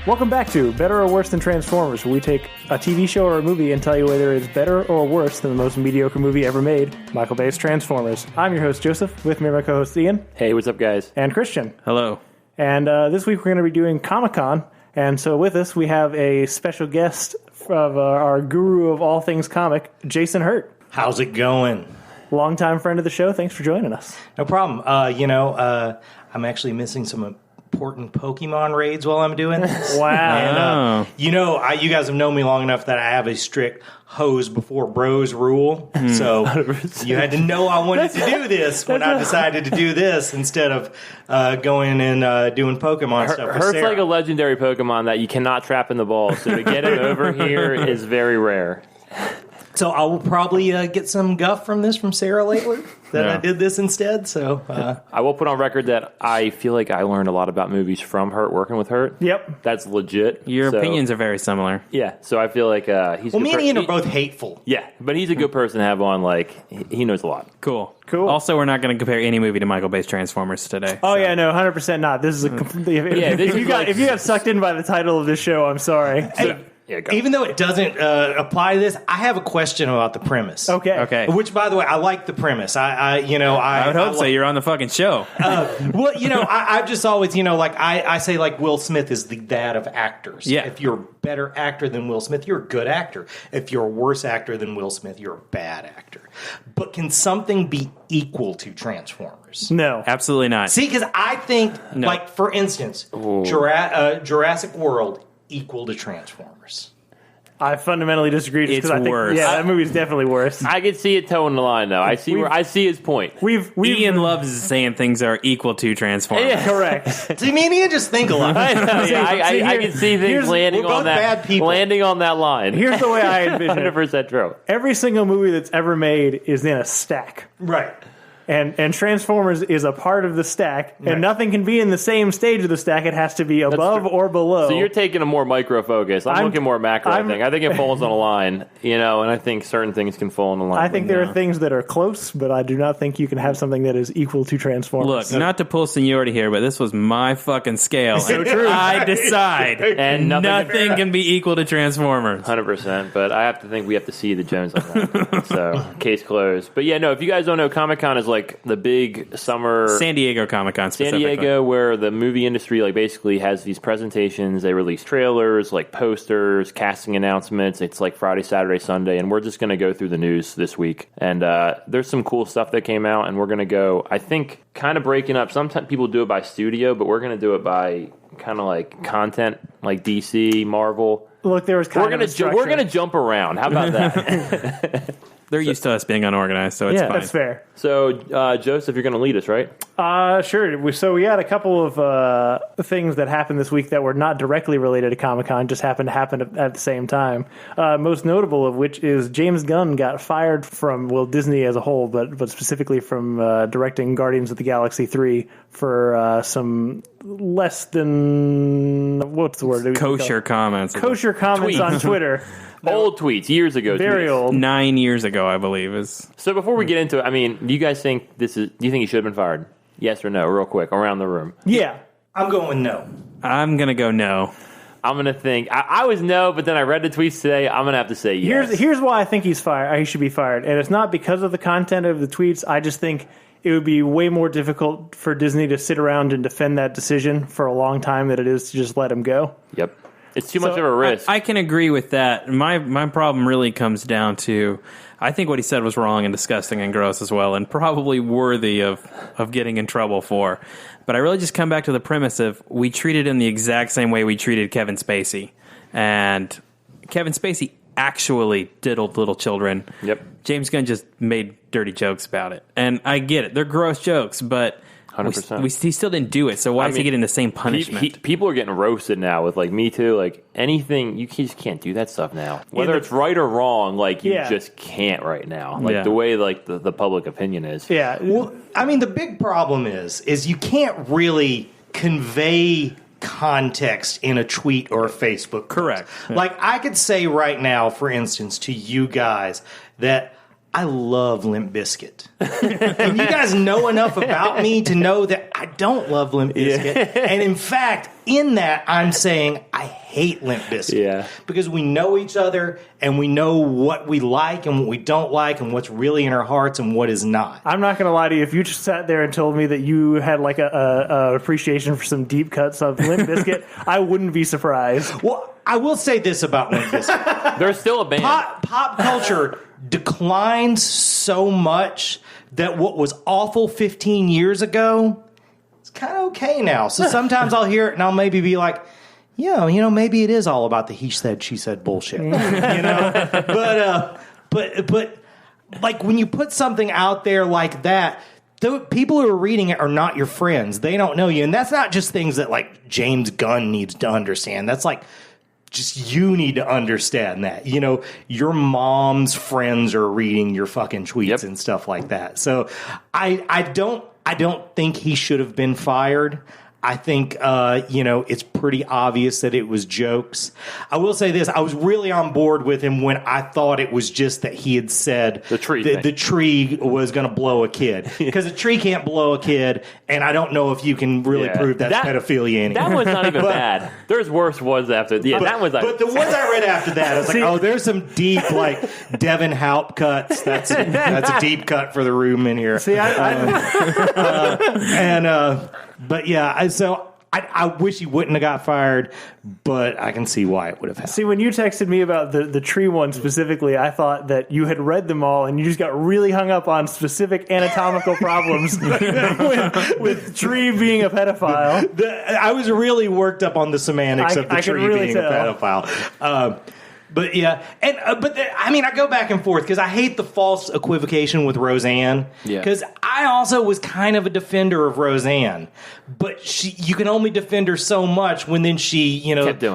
Welcome back to Better or Worse Than Transformers, where we take a TV show or a movie and tell you whether it's better or worse than the most mediocre movie ever made, Michael Bay's Transformers. I'm your host, Joseph, with me my co-host Ian. Hey, what's up, guys? And Christian. Hello. And this week we're going to be doing Comic-Con, and so with us we have a special guest of our guru of all things comic, Jason Hurt. How's it going? Longtime friend of the show, thanks for joining us. No problem. I'm actually missing some important Pokemon raids while I'm doing this. Wow. And, you guys have known me long enough that I have a strict hose before bros rule. So 100%. You had to know I wanted to do this when I decided to do this instead of going and doing Pokemon stuff with Hurt's Sarah. like a legendary Pokemon that you cannot trap in the ball, so to get him over here is very rare. So I will probably get some guff from Sarah later that I did this instead. So I will put on record that I feel like I learned a lot about movies from Hurt, working with Hurt. Yep. That's legit. Your opinions are very similar. Yeah, so I feel like he's well, me and Ian are both hateful. Yeah, but he's a good person to have on. Like, he knows a lot. Cool. Also, we're not going to compare any movie to Michael Bay's Transformers today. Oh, yeah, no, 100% not. This is a complete... If you got sucked in by the title of this show, I'm sorry. Yeah, even though it doesn't apply to this, I have a question about the premise. Okay. Which, by the way, I like the premise. I would hope so. You're on the fucking show. I've just always, I say, like, Will Smith is the dad of actors. Yeah. If you're a better actor than Will Smith, you're a good actor. If you're a worse actor than Will Smith, you're a bad actor. But can something be equal to Transformers? No. Absolutely not. See, because I think, No. like, for instance, Jurassic World equal to Transformers. I fundamentally disagree. It's I think, worse. Yeah, that movie's definitely worse. I can see it toeing the line, though. I see his point. Ian loves saying things are equal to Transformers. Yeah, correct. See, me and Ian just think alike. I can see things landing we're both on that. bad people. Landing on that line. Here's the way I envision it. 100% true. Every single movie that's ever made is in a stack. Right. And Transformers is a part of the stack, and nothing can be in the same stage of the stack. It has to be above or below. So you're taking a more micro focus. I'm looking more macro, I think it falls on a line, and I think certain things can fall on a line. I think there are things that are close, but I do not think you can have something that is equal to Transformers. Look, not to pull seniority here, but this was my fucking scale. So true. I decide. And nothing can be equal to Transformers. 100%, but I have to think we have to see the Jones on that. So, case closed. But yeah, no, if you guys don't know, Comic-Con is like the big summer... San Diego Comic-Con specifically. San Diego, where the movie industry like basically has these presentations. They release trailers, like posters, casting announcements. It's like Friday, Saturday, Sunday, and we're just going to go through the news this week. And there's some cool stuff that came out, and we're going to go, I think, kind of breaking up. Sometimes people do it by studio, but we're going to do it by kind of like content, like DC, Marvel. Look, there was we're gonna jump around. How about that? They're used to us being unorganized, so it's fine. Yeah, that's fair. So, Joseph, you're going to lead us, right? Sure. So we had a couple of things that happened this week that were not directly related to Comic-Con, just happened to happen at the same time. Most notable of which is James Gunn got fired from, Disney as a whole, but specifically from directing Guardians of the Galaxy 3 for some less than, what's the word? Kosher comments. Kosher comments on Twitter. Old tweets, years ago. Very old. 9 years ago, I believe. So before we get into it, I mean, do you guys think do you think he should have been fired? Yes or no, real quick, around the room. Yeah. I'm going no. I'm going to go no. I'm going to think, I was no, but then I read the tweets today, I'm going to have to say yes. Here's why I think he should be fired. And it's not because of the content of the tweets. I just think it would be way more difficult for Disney to sit around and defend that decision for a long time than it is to just let him go. Yep. It's too much of a risk. I can agree with that. My problem really comes down to, I think what he said was wrong and disgusting and gross as well, and probably worthy of getting in trouble for. But I really just come back to the premise of we treated him the exact same way we treated Kevin Spacey. And Kevin Spacey actually diddled little children. Yep. James Gunn just made dirty jokes about it. And I get it. They're gross jokes, but... 100%. He still didn't do it, so why is he getting the same punishment? People are getting roasted now with, like, Me Too. Like, anything, you just can't do that stuff now. Whether it's right or wrong, like, you just can't right now. Like, the way, like, the public opinion is. Yeah. Well, I mean, the big problem is you can't really convey context in a tweet or a Facebook post. Correct. Like, I could say right now, for instance, to you guys that I love Limp Bizkit. And you guys know enough about me to know that I don't love Limp Bizkit. And in fact, in that, I'm saying I hate Limp Bizkit. Yeah. Because we know each other and we know what we like and what we don't like and what's really in our hearts and what is not. I'm not going to lie to you. If you just sat there and told me that you had like a appreciation for some deep cuts of Limp Bizkit, I wouldn't be surprised. Well, I will say this about Limp Bizkit. They're still a band. Pop culture declines so much that what was awful 15 years ago is kind of okay now. So sometimes I'll hear it and I'll maybe be like, yeah, maybe it is all about the he said, she said bullshit. But like when you put something out there like that, the people who are reading it are not your friends. They don't know you. And that's not just things that like James Gunn needs to understand. That's like, just you need to understand that. Your mom's friends are reading your fucking tweets and stuff like that. So I don't think he should have been fired. I think, it's pretty obvious that it was jokes. I will say this. I was really on board with him when I thought it was just that he had said the tree was going to blow a kid. Because a tree can't blow a kid, and I don't know if you can really prove that's pedophilia anymore. That was not even bad. There's worse ones after. Yeah, that was. But the ones I read after that, I was like, oh, there's some deep, like, Devin Haupt cuts. That's a deep cut for the room in here. See, But yeah, so I wish he wouldn't have got fired, but I can see why it would have happened. See, when you texted me about the tree one specifically, I thought that you had read them all and you just got really hung up on specific anatomical problems with tree being a pedophile. I was really worked up on the semantics of the tree really being a pedophile. But yeah, and I go back and forth because I hate the false equivocation with Roseanne. Because I also was kind of a defender of Roseanne, but you can only defend her so much when then she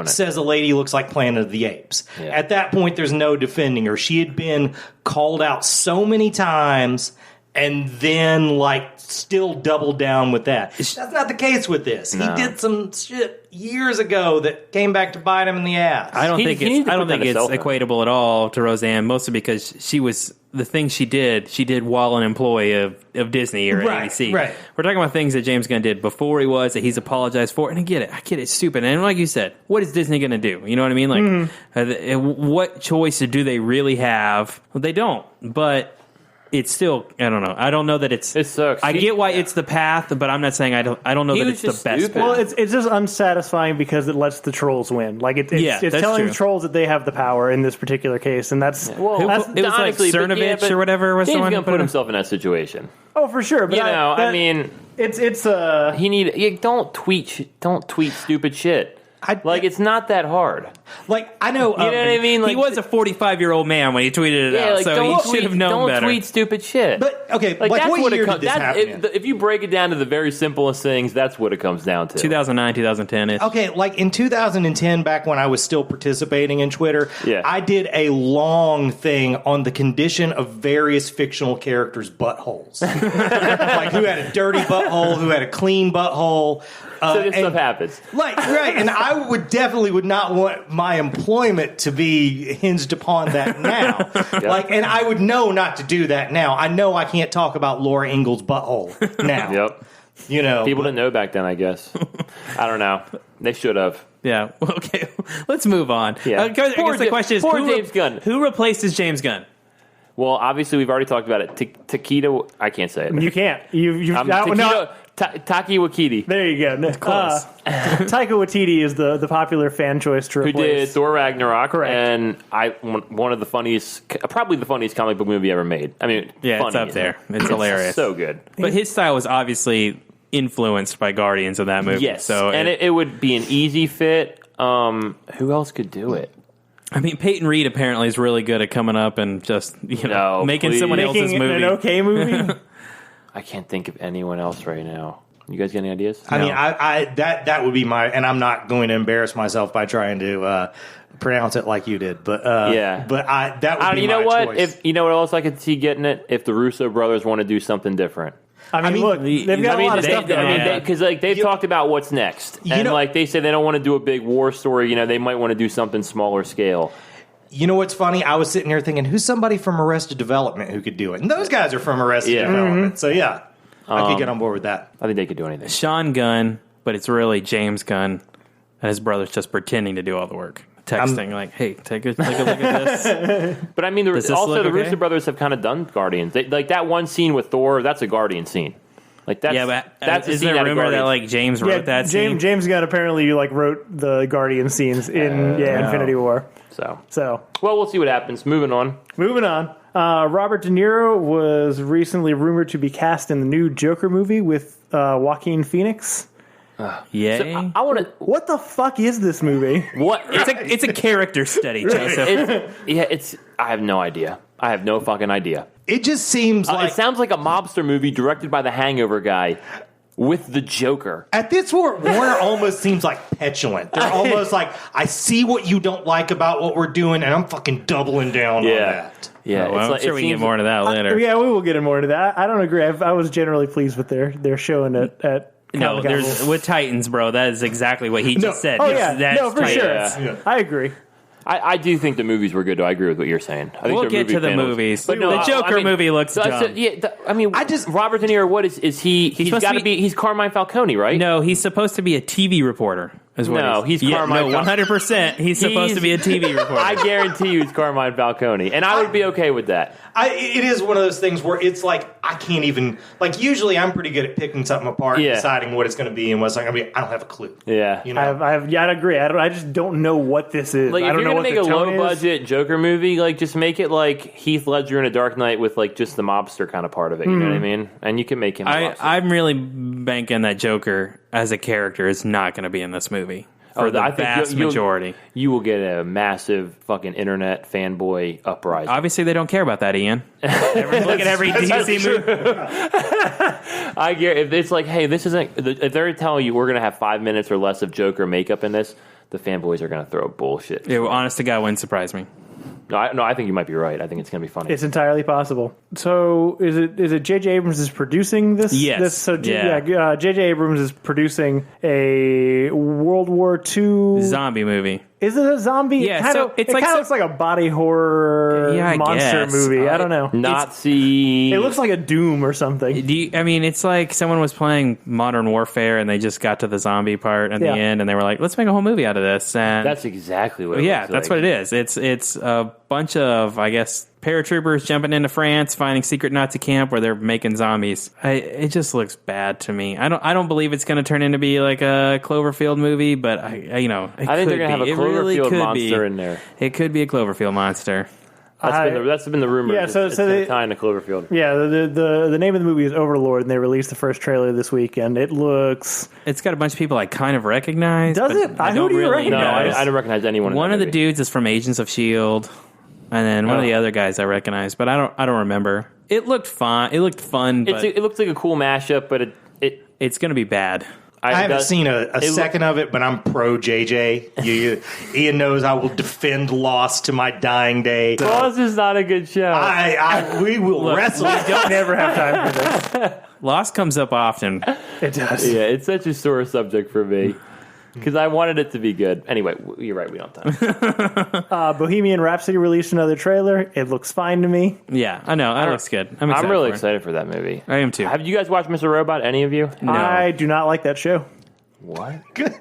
says a lady looks like Planet of the Apes. Yeah. At that point, there's no defending her. She had been called out so many times. And then, still double down with that. That's not the case with this. No. He did some shit years ago that came back to bite him in the ass. I don't think it's equatable at all to Roseanne, mostly because the things she did while an employee of Disney or ABC. Right. We're talking about things that James Gunn did before he was, that he's apologized for. And I get it. It's stupid. And like you said, what is Disney going to do? You know what I mean? What choice do they really have? Well, they don't. But it's still, I don't know. I don't know that it's. It sucks. I get why it's the path, but I'm not saying I don't know that it's the best path. Well, it's just unsatisfying because it lets the trolls win. It's telling the trolls that they have the power in this particular case, and that's. Well, it was honestly, like Cernovich or whatever was the one going to put himself in that situation. Oh, for sure. But don't tweet stupid shit. It's not that hard. I know. You know what I mean? He was a 45-year-old man when he tweeted it out, so he should have known better. Don't tweet stupid shit. But, okay, what year did this happen? If you break it down to the very simplest things, that's what it comes down to. 2009, 2010-ish. Okay, in 2010, back when I was still participating in Twitter, I did a long thing on the condition of various fictional characters' buttholes. Who had a dirty butthole, who had a clean butthole. So this stuff happens. Right, and I would not want my employment to be hinged upon that now. And I would know not to do that now. I know I can't talk about Laura Ingalls' butthole now. Yep. People didn't know back then, I guess. I don't know. They should have. Yeah. Okay. Let's move on. Yeah. I guess the question is, James Gunn. Who replaces James Gunn? Well, obviously, we've already talked about it. Takedo, I can't say it. You can't. Taki Waititi. There you go. Close. Taika Waititi is the popular fan choice to replace. Who did Thor Ragnarok. Correct. And one of the funniest, probably the funniest comic book movie ever made. I mean, yeah, it's up there. It's hilarious. So good. But his style was obviously influenced by Guardians of that movie. Yes. So it would be an easy fit. Who else could do it? I mean, Peyton Reed apparently is really good at coming up and just making someone else's movie an okay movie. I can't think of anyone else right now. You guys got any ideas? I mean, that would be my, and I'm not going to embarrass myself by trying to pronounce it like you did, but that would be my choice. You know what else I could see getting it? If the Russo brothers want to do something different. I mean, look, they've got a lot of stuff going on. Because they've talked about what's next. And they say they don't want to do a big war story. They might want to do something smaller scale. You know what's funny? I was sitting here thinking, who's somebody from Arrested Development who could do it? And those guys are from Arrested Development. So, yeah, I could get on board with that. I think they could do anything. Sean Gunn, but it's really James Gunn, and his brother's just pretending to do all the work. Texting, like, hey, take a look at this. But I mean, the Russo brothers have kind of done Guardians. Like that one scene with Thor, that's a Guardian scene. Like that's is there a rumor that like James wrote that scene? James Gunn apparently like wrote the Guardian scenes in Infinity War. So well, we'll see what happens. Moving on. Robert De Niro was recently rumored to be cast in the new Joker movie with Joaquin Phoenix. Yay! So I want to. What the fuck is this movie? What? It's a character study, Joseph. I have no idea. I have no fucking idea. It just seems like... It sounds like a mobster movie directed by the Hangover guy with the Joker. At this point, Warner almost seems like petulant. They're almost like, I see what you don't like about what we're doing, and I'm fucking doubling down on that. Yeah, well, I'm sure we can get more into that later. Yeah, we will get more into that. I don't agree. I was generally pleased with their showing it at... No, there's with Titans, bro. That is exactly what he just said. Oh, yeah. That's for sure. Yeah. I agree. I do think the movies were good, though. I agree with what you're saying. I think we'll get to the movies. But no, the Joker movie looks dumb. Robert De Niro, what is he? He's got to be... He's Carmine Falcone, right? No, he's supposed to be a TV reporter. He's Carmine. 100%. He's supposed to be a TV reporter. I guarantee you, he's Carmine Falcone, and I would be okay with that. It is one of those things where it's like I can't even like. Usually, I'm pretty good at picking something apart, and deciding what it's going to be and what's not going to be. I don't have a clue. Yeah, you know? I agree. I just don't know what this is. Like, I don't if you're know going to make a low budget Joker movie, like just make it like Heath Ledger in A Dark Knight with like just the mobster kind of part of it. You know what I mean? And you can make him. I'm really banking that Joker as a character is not going to be in this movie. For the vast majority. You will get a massive fucking internet fanboy uprising. Obviously, they don't care about that, Ian. Look at every DC movie. I get if it's like, hey, this isn't. If they're telling you we're going to have 5 minutes or less of Joker makeup in this, the fanboys are going to throw bullshit. Yeah, well, honest to God, wouldn't surprise me. No, I think you might be right. I think it's going to be funny. It's entirely possible. So, is it J.J. Abrams is producing this? Yes. So, J.J. Abrams is producing a World War II zombie movie. Is it a zombie? Yeah, it kind of looks like a body horror monster movie. I don't know. Nazi. It looks like a Doom or something. It's like someone was playing Modern Warfare and they just got to the zombie part at the end and they were like, let's make a whole movie out of this. And that's exactly what it looks like. That's what it is. It's a bunch of, I guess, paratroopers jumping into France, finding secret Nazi camp where they're making zombies. It just looks bad to me. I don't believe it's going to turn into be like a Cloverfield movie, but I think they're going to have a Cloverfield monster in there. It could be a Cloverfield monster. That's been the rumor. Yeah, so they tying to Cloverfield. Yeah, the name of the movie is Overlord, and they released the first trailer this week, and it looks. It's got a bunch of people I kind of recognize. Does it? Who do you recognize? No, I don't recognize anyone. One of the dudes is from Agents of S.H.I.E.L.D., and then one of the other guys I recognize, but I don't remember. It looked fun. It looked fun. But it looks like a cool mashup, but it's going to be bad. I haven't seen a second of it, but I'm pro JJ. Ian knows I will defend Lost to my dying day. Lost is not a good show. We will wrestle. We don't never have time for this. Lost comes up often. It does. Yeah, it's such a sore subject for me. Because I wanted it to be good. Anyway, you're right. We don't have time. Bohemian Rhapsody released another trailer. It looks fine to me. Yeah, I know. That looks good. I'm really excited for that movie. I am too. Have you guys watched Mr. Robot? Any of you? No. I do not like that show. What? Good.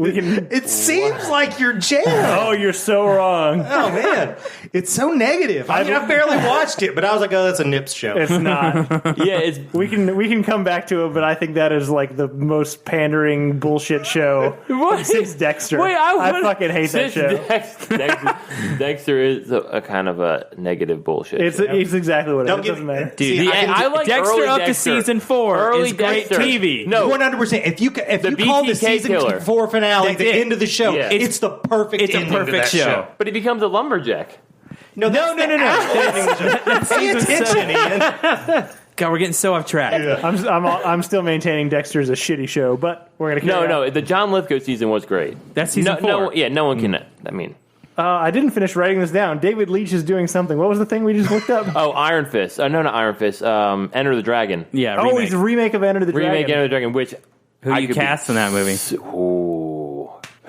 It seems like you're jam. Oh, you're so wrong. Oh, man. It's so negative. I barely watched it, but I was like, oh, that's a Nips show. It's not. Yeah, we can come back to it, but I think that is like the most pandering bullshit show since Dexter. Wait, I fucking hate that show. Dexter is a kind of a negative bullshit. It's exactly what it is. It doesn't matter. Dude, I like Dexter up to season 4. Early is great Dexter. TV. No, 100%. If you call the season 4 finale the end of the show, it's the perfect ending to that show. But he becomes a lumberjack. No. Pay attention, Ian. God, we're getting so off track. Yeah. I'm still maintaining Dexter is a shitty show, but we're gonna carry on. No. The John Lithgow season was great. That's season 4. No one can. I mean, I didn't finish writing this down. David Leitch is doing something. What was the thing we just looked up? Oh, Iron Fist. No, not Iron Fist. Enter the Dragon. Yeah. Remake. He's a remake of Enter the Dragon. Remake Enter the Dragon, which who you cast in that movie?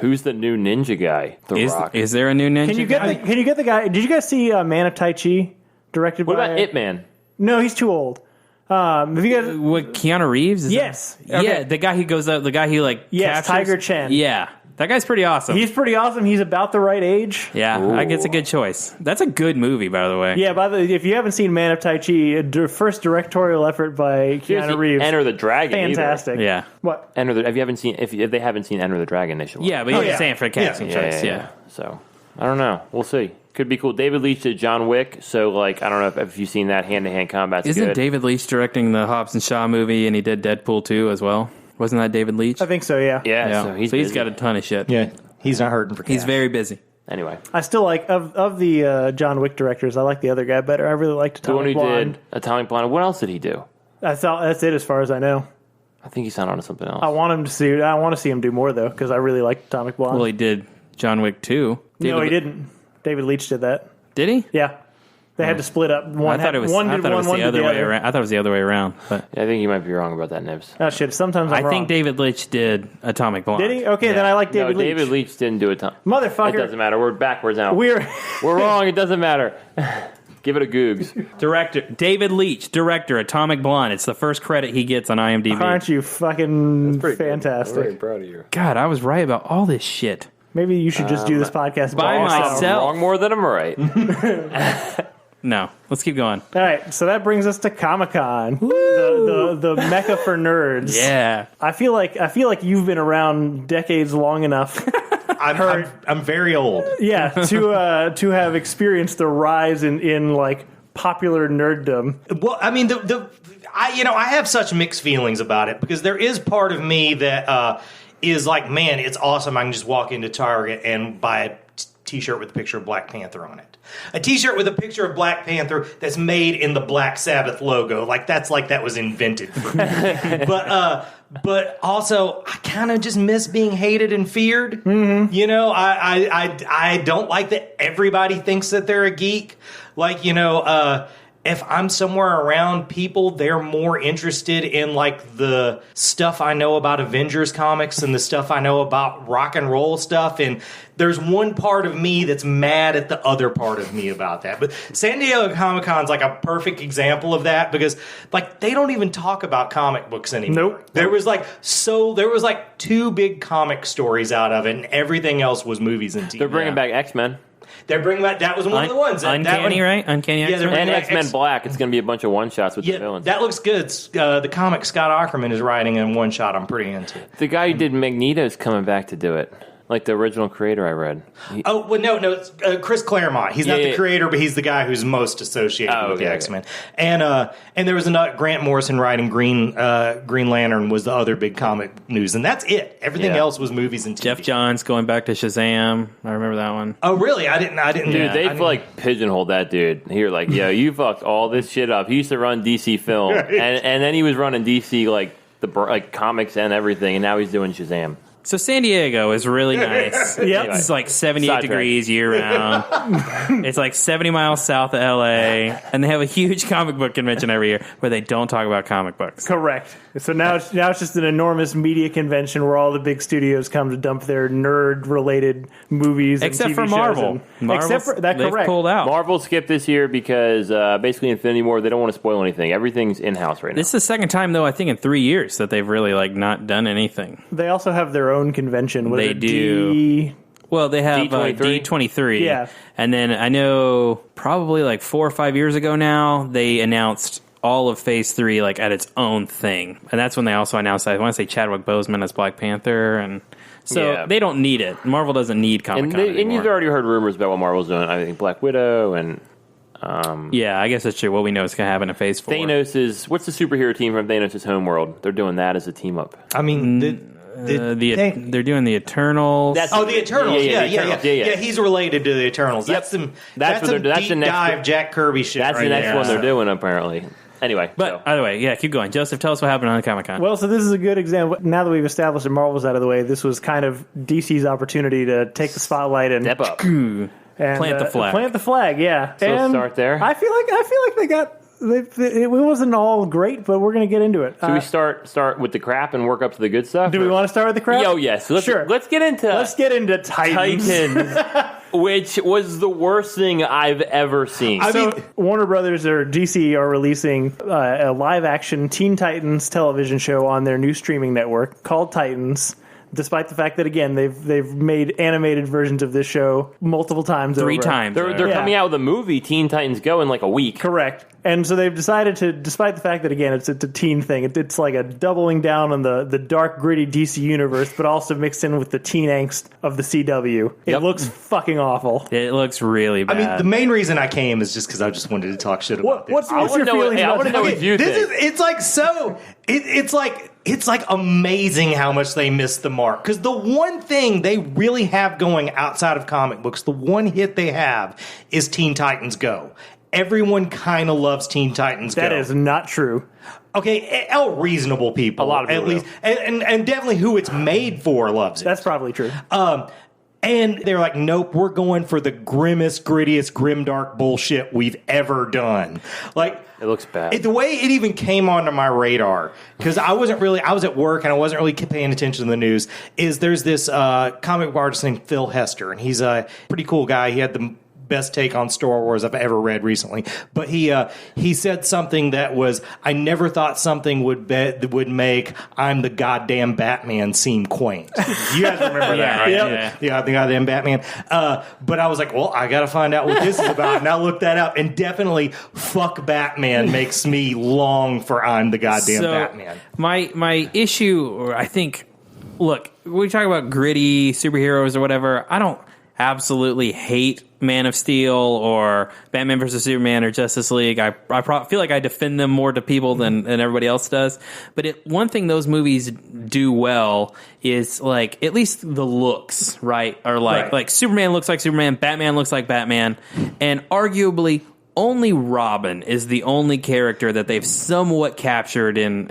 Who's the new ninja guy? The Rock. Is there a new ninja? Can you get the guy? Did you guys see Man of Tai Chi, directed What by? about Ip Man? No, he's too old. Have you guys? What, Keanu Reeves? Yes. Yeah, the guy who goes up, the guy who Yes, captures. Tiger Chen. Yeah, that guy's pretty awesome. He's pretty awesome. He's about the right age. Yeah, I guess it's a good choice. That's a good movie, by the way. Yeah, if you haven't seen Man of Tai Chi, first directorial effort by Keanu Reeves. Enter the Dragon. Fantastic. Either. Yeah. What? If they haven't seen Enter the Dragon, they should. Yeah, but you're saying for casting choice. Yeah. So I don't know. We'll see. Could be cool. David Leitch did John Wick, so I don't know if you've seen that hand-to-hand combat. Isn't David Leitch directing the Hobbs and Shaw movie, and he did Deadpool 2 as well? Wasn't that David Leitch? I think so. Yeah. Yeah. So he's got a ton of shit. Yeah, he's not hurting for cash. He's very busy. Anyway, I still like of the John Wick directors. I like the other guy better. I really liked the one Atomic who Blonde. did Atomic Blonde. What else did he do? That's it as far as I know. I think he signed on to something else. I want to see him do more though because I really liked Atomic Blonde. Well, he did John Wick 2. No, he didn't. David Leitch did that. Did he? Yeah. They had to split up. I thought it was the other way around. I thought it was the other way around. But Yeah, I think you might be wrong about that, Nibs. oh shit! Sometimes I I'm wrong. think David Leitch did Atomic Blonde. Did he? Okay, then I like David Leitch. David Leitch didn't do it. Motherfucker. It doesn't matter. We're backwards now. We're wrong. It doesn't matter. Give it a googs. Director David Leitch, director Atomic Blonde. It's the first credit he gets on IMDb. Aren't you fucking fantastic? I'm very proud of you. God, I was right about all this shit. Maybe you should just do this podcast by myself. I'm wrong more than I'm right. No, let's keep going. All right, so that brings us to Comic-Con, the mecca for nerds. Yeah, I feel like you've been around decades long enough. I'm very old. Yeah, to have experienced the rise in popular nerddom. Well, I mean, I have such mixed feelings about it because there is part of me that is like, man, it's awesome. I can just walk into Target and buy a T-shirt with a picture of Black Panther on it. A T-shirt with a picture of Black Panther that's made in the Black Sabbath logo. That was invented for me. But also, I kind of just miss being hated and feared. Mm-hmm. You know, I don't like that everybody thinks that they're a geek. If I'm somewhere around people, they're more interested in the stuff I know about Avengers comics and the stuff I know about rock and roll stuff. And there's one part of me that's mad at the other part of me about that. But San Diego Comic-Con's a perfect example of that because they don't even talk about comic books anymore. Nope. There was 2 big comic stories out of it, and everything else was movies and TV. They're bringing back X-Men. They're bringing back. That was one of the ones. Uncanny, right? Uncanny X-Men. they're And bringing X-Men back Black. It's going to be a bunch of one-shots with the villains. That looks good. The comic Scott Aukerman is writing in one shot. I'm pretty into it. The guy who did Magneto's coming back to do it. The original creator I read. No, it's Chris Claremont. He's not the creator, but he's the guy who's most associated with the X-Men. And there was another Grant Morrison writing Green Lantern was the other big comic news, and that's it. Everything else was movies and TV. Jeff Johns going back to Shazam. I remember that one. Oh, really? I didn't. Dude, they pigeonholed that dude. Here, yo, you fucked all this shit up. He used to run DC Film, and then he was running DC the comics and everything, and now he's doing Shazam. So San Diego is really nice. Yep. It's 78 degrees year round. It's 70 miles south of LA, and they have a huge comic book convention every year where they don't talk about comic books. Correct. So now it's just an enormous media convention where all the big studios come to dump their nerd-related movies, except and TV for Marvel. Except for that, they've correct. pulled out. Marvel skipped this year because basically Infinity War, they don't want to spoil anything. Everything's in-house right now. This is the second time, though, I think in 3 years that they've really not done anything. They also have their own convention. They do. Well, they have D23? D23. Yeah. And then I know probably 4 or 5 years ago now, they announced all of Phase 3 at its own thing. And that's when they also announced, I want to say Chadwick Boseman as Black Panther. And so they don't need it. Marvel doesn't need Comic-Con anymore. And you've already heard rumors about what Marvel's doing. I think Black Widow and... yeah, I guess that's true. What we know is going to happen in Phase 4. What's the superhero team from Thanos' homeworld? They're doing that as a team-up. I mean... they're doing the Eternals. the Eternals. Yeah. He's related to the Eternals. Yep. That's some deep dive Jack Kirby shit. That's the next one they're doing, apparently. Anyway. But either way, keep going. Joseph, tell us what happened on Comic-Con. Well, so this is a good example. Now that we've established that Marvel's out of the way, this was kind of DC's opportunity to take the spotlight and step up. And, plant the flag. Plant the flag, yeah. So start there. I feel like they got it wasn't all great, but we're going to get into it. Should we start with the crap and work up to the good stuff? Do we want to start with the crap? Oh, yes. Sure. Let's get into Titans. Which was the worst thing I've ever seen. Warner Brothers or DC are releasing a live-action Teen Titans television show on their new streaming network called Titans. Despite the fact that, again, they've made animated versions of this show multiple times. Three times. They're coming out with a movie, Teen Titans Go, in like a week. Correct. And so they've decided to, despite the fact that, again, it's a teen thing, it's like a doubling down on the dark, gritty DC universe, but also mixed in with the teen angst of the CW. It looks fucking awful. It looks really bad. I mean, the main reason I came is just because I just wanted to talk shit about this. What's your feelings I want to know what you think. It's like so... It's like amazing how much they missed the mark. Because the one thing they really have going outside of comic books, the one hit they have is Teen Titans Go. Everyone kind of loves Teen Titans Go. That is not true. Okay, reasonable people. A lot of people at least. And definitely who it's made for loves it. That's probably true. And they're like, nope, we're going for the grimmest, grittiest, grimdark bullshit we've ever done. Like, it looks bad. The way it even came onto my radar, because I was at work and I wasn't really paying attention to the news, is there's this comic book artist named Phil Hester, and he's a pretty cool guy. He had the best take on Star Wars I've ever read recently. But he said something that was, I never thought something would make I'm the goddamn Batman seem quaint. You guys remember that, right? Yeah, the goddamn Batman. But I was like, well, I got to find out what this is about. And I looked that up, and definitely fuck Batman makes me long for I'm the goddamn Batman. My issue, or I think, look, we talk about gritty superheroes or whatever. I don't absolutely hate Man of Steel or Batman vs. Superman or Justice League. I feel like I defend them more to people than everybody else does. But one thing those movies do well is, like, at least the looks, right? Or like Superman looks like Superman, Batman looks like Batman, and arguably only Robin is the only character that they've somewhat captured in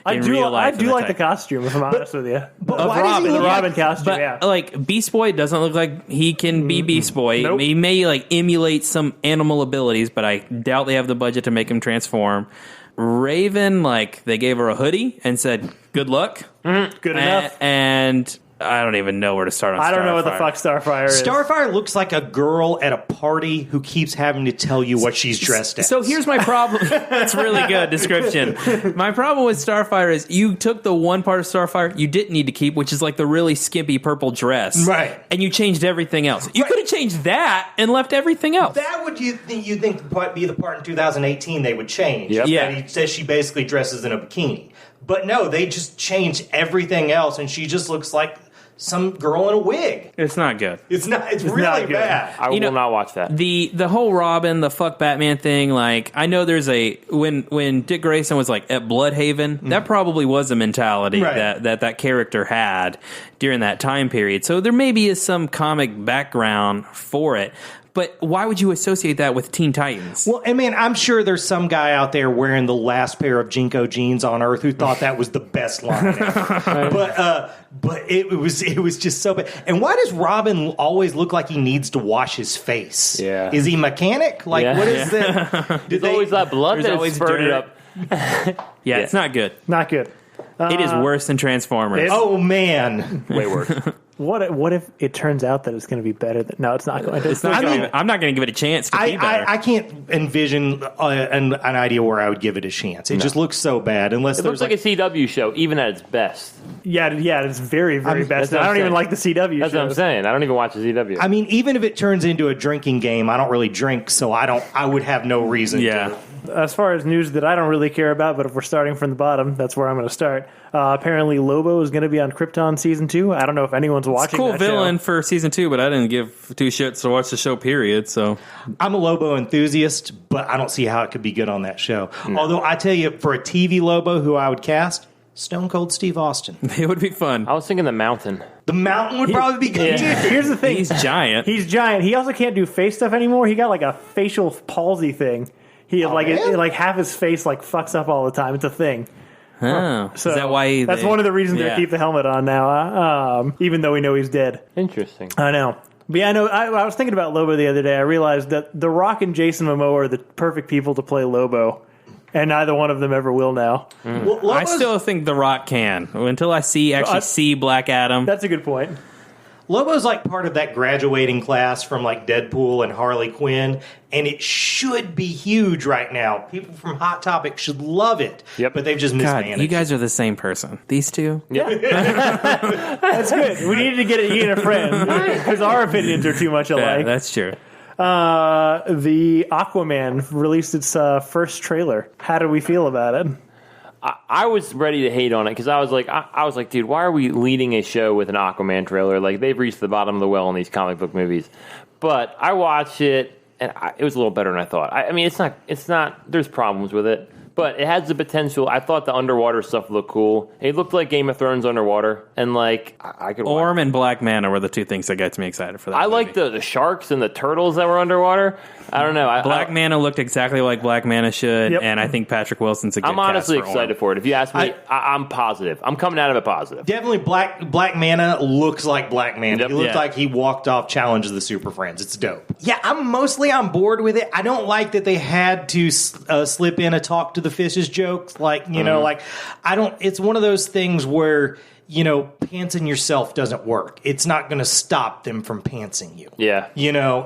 real life. I do like the costume, if I'm honest with you. But of why Robin, does he the look Robin costume, but, yeah. like, Beast Boy doesn't look like he can be Beast Boy. Nope. He may, like, emulate some animal abilities, but I doubt they have the budget to make him transform. Raven, like, they gave her a hoodie and said, good luck. Good enough. And I don't even know where to start on Starfire. I don't know what the fuck Starfire is. Starfire looks like a girl at a party who keeps having to tell you what she's dressed as. So here's my problem. That's really good description. My problem with Starfire is you took the one part of Starfire you didn't need to keep, which is like the really skimpy purple dress. Right. And you changed everything else. You could have changed that and left everything else. That would you think would be the part in 2018 they would change. Yep. Yeah. That he says she basically dresses in a bikini. But no, they just changed everything else, and she just looks like some girl in a wig. It's not good. It's really not good. bad. I will not watch that. The whole Robin, the fuck Batman thing, like, I know there's when Dick Grayson was like at Bloodhaven, that probably was a mentality that character had during that time period. So there maybe is some comic background for it. But why would you associate that with Teen Titans? Well, I mean, I'm sure there's some guy out there wearing the last pair of Jinko jeans on Earth who thought that was the best line ever. But it was just so bad. And why does Robin always look like he needs to wash his face? Yeah. Is he mechanic? Like, what is that? There's always that blood There's that's always spurted dirt. up. Yeah, it's not good. Not good. It is worse than Transformers. Oh, man. Way worse. What if it turns out that it's going to be better than... No, it's not going to. It's not I'm not going to give it a chance to be better. I can't envision an idea where I would give it a chance. It just looks so bad. Unless It looks like a CW show, even at its best. Yeah, it's very, very best. I don't even like the CW That's shows. what I'm saying. I don't even watch the CW. I mean, even if it turns into a drinking game, I don't really drink, so I would have no reason to. As far as news that I don't really care about, but if we're starting from the bottom, that's where I'm going to start. Apparently, Lobo is going to be on Krypton Season 2. I don't know if anyone's watching It's a cool that villain show. for Season 2, but I didn't give two shits to watch the show, period. So I'm a Lobo enthusiast, but I don't see how it could be good on that show. Although, I tell you, for a TV Lobo who I would cast, Stone Cold Steve Austin. it would be fun. I was thinking the Mountain. The Mountain would probably be good. Here's the thing. He's giant. He's giant. He also can't do face stuff anymore. He got like a facial palsy thing. He like half his face like fucks up all the time. It's a thing. Oh, So is that why? That's one of the reasons they keep the helmet on now. Even though we know he's dead. Interesting. I know. But yeah, I know. I was thinking about Lobo the other day. I realized that The Rock and Jason Momoa are the perfect people to play Lobo, and neither one of them ever will now. Well, I still think The Rock can until I see Black Adam. That's a good point. Lobo's like part of that graduating class from like Deadpool and Harley Quinn, and it should be huge right now. People from Hot Topic should love it, but they've just God, mismanaged. you guys are the same person. These two? Yeah. That's good. We needed to get Ian a friend because our opinions are too much alike. Yeah, that's true. The Aquaman released its first trailer. How do we feel about it? I was ready to hate on it because I was like, dude, why are we leading a show with an Aquaman trailer? Like, they've reached the bottom of the well in these comic book movies. But I watched it, and it was a little better than I thought. I mean, it's not. There's problems with it, but it has the potential. I thought the underwater stuff looked cool. It looked like Game of Thrones underwater, and like I could. Orm and Black Manta were the two things that got me excited for that. I movie. like the sharks and the turtles that were underwater. I don't know. Black Manta looked exactly like Black Manta should, Yep. and I think Patrick Wilson's a good I'm honestly cast for excited Orm. for it. If you ask me, I'm positive. I'm coming out of it positive. Definitely Black Manta looks like Black Manta. Yep. He looked Yeah. like he walked off Challenge of the Super Friends. It's dope. Yeah, I'm mostly on board with it. I don't like that they had to slip in a talk to the fishes jokes. Like, you know, like I don't. It's one of those things where, you know, pantsing yourself doesn't work. It's not going to stop them from pantsing you. Yeah. You know,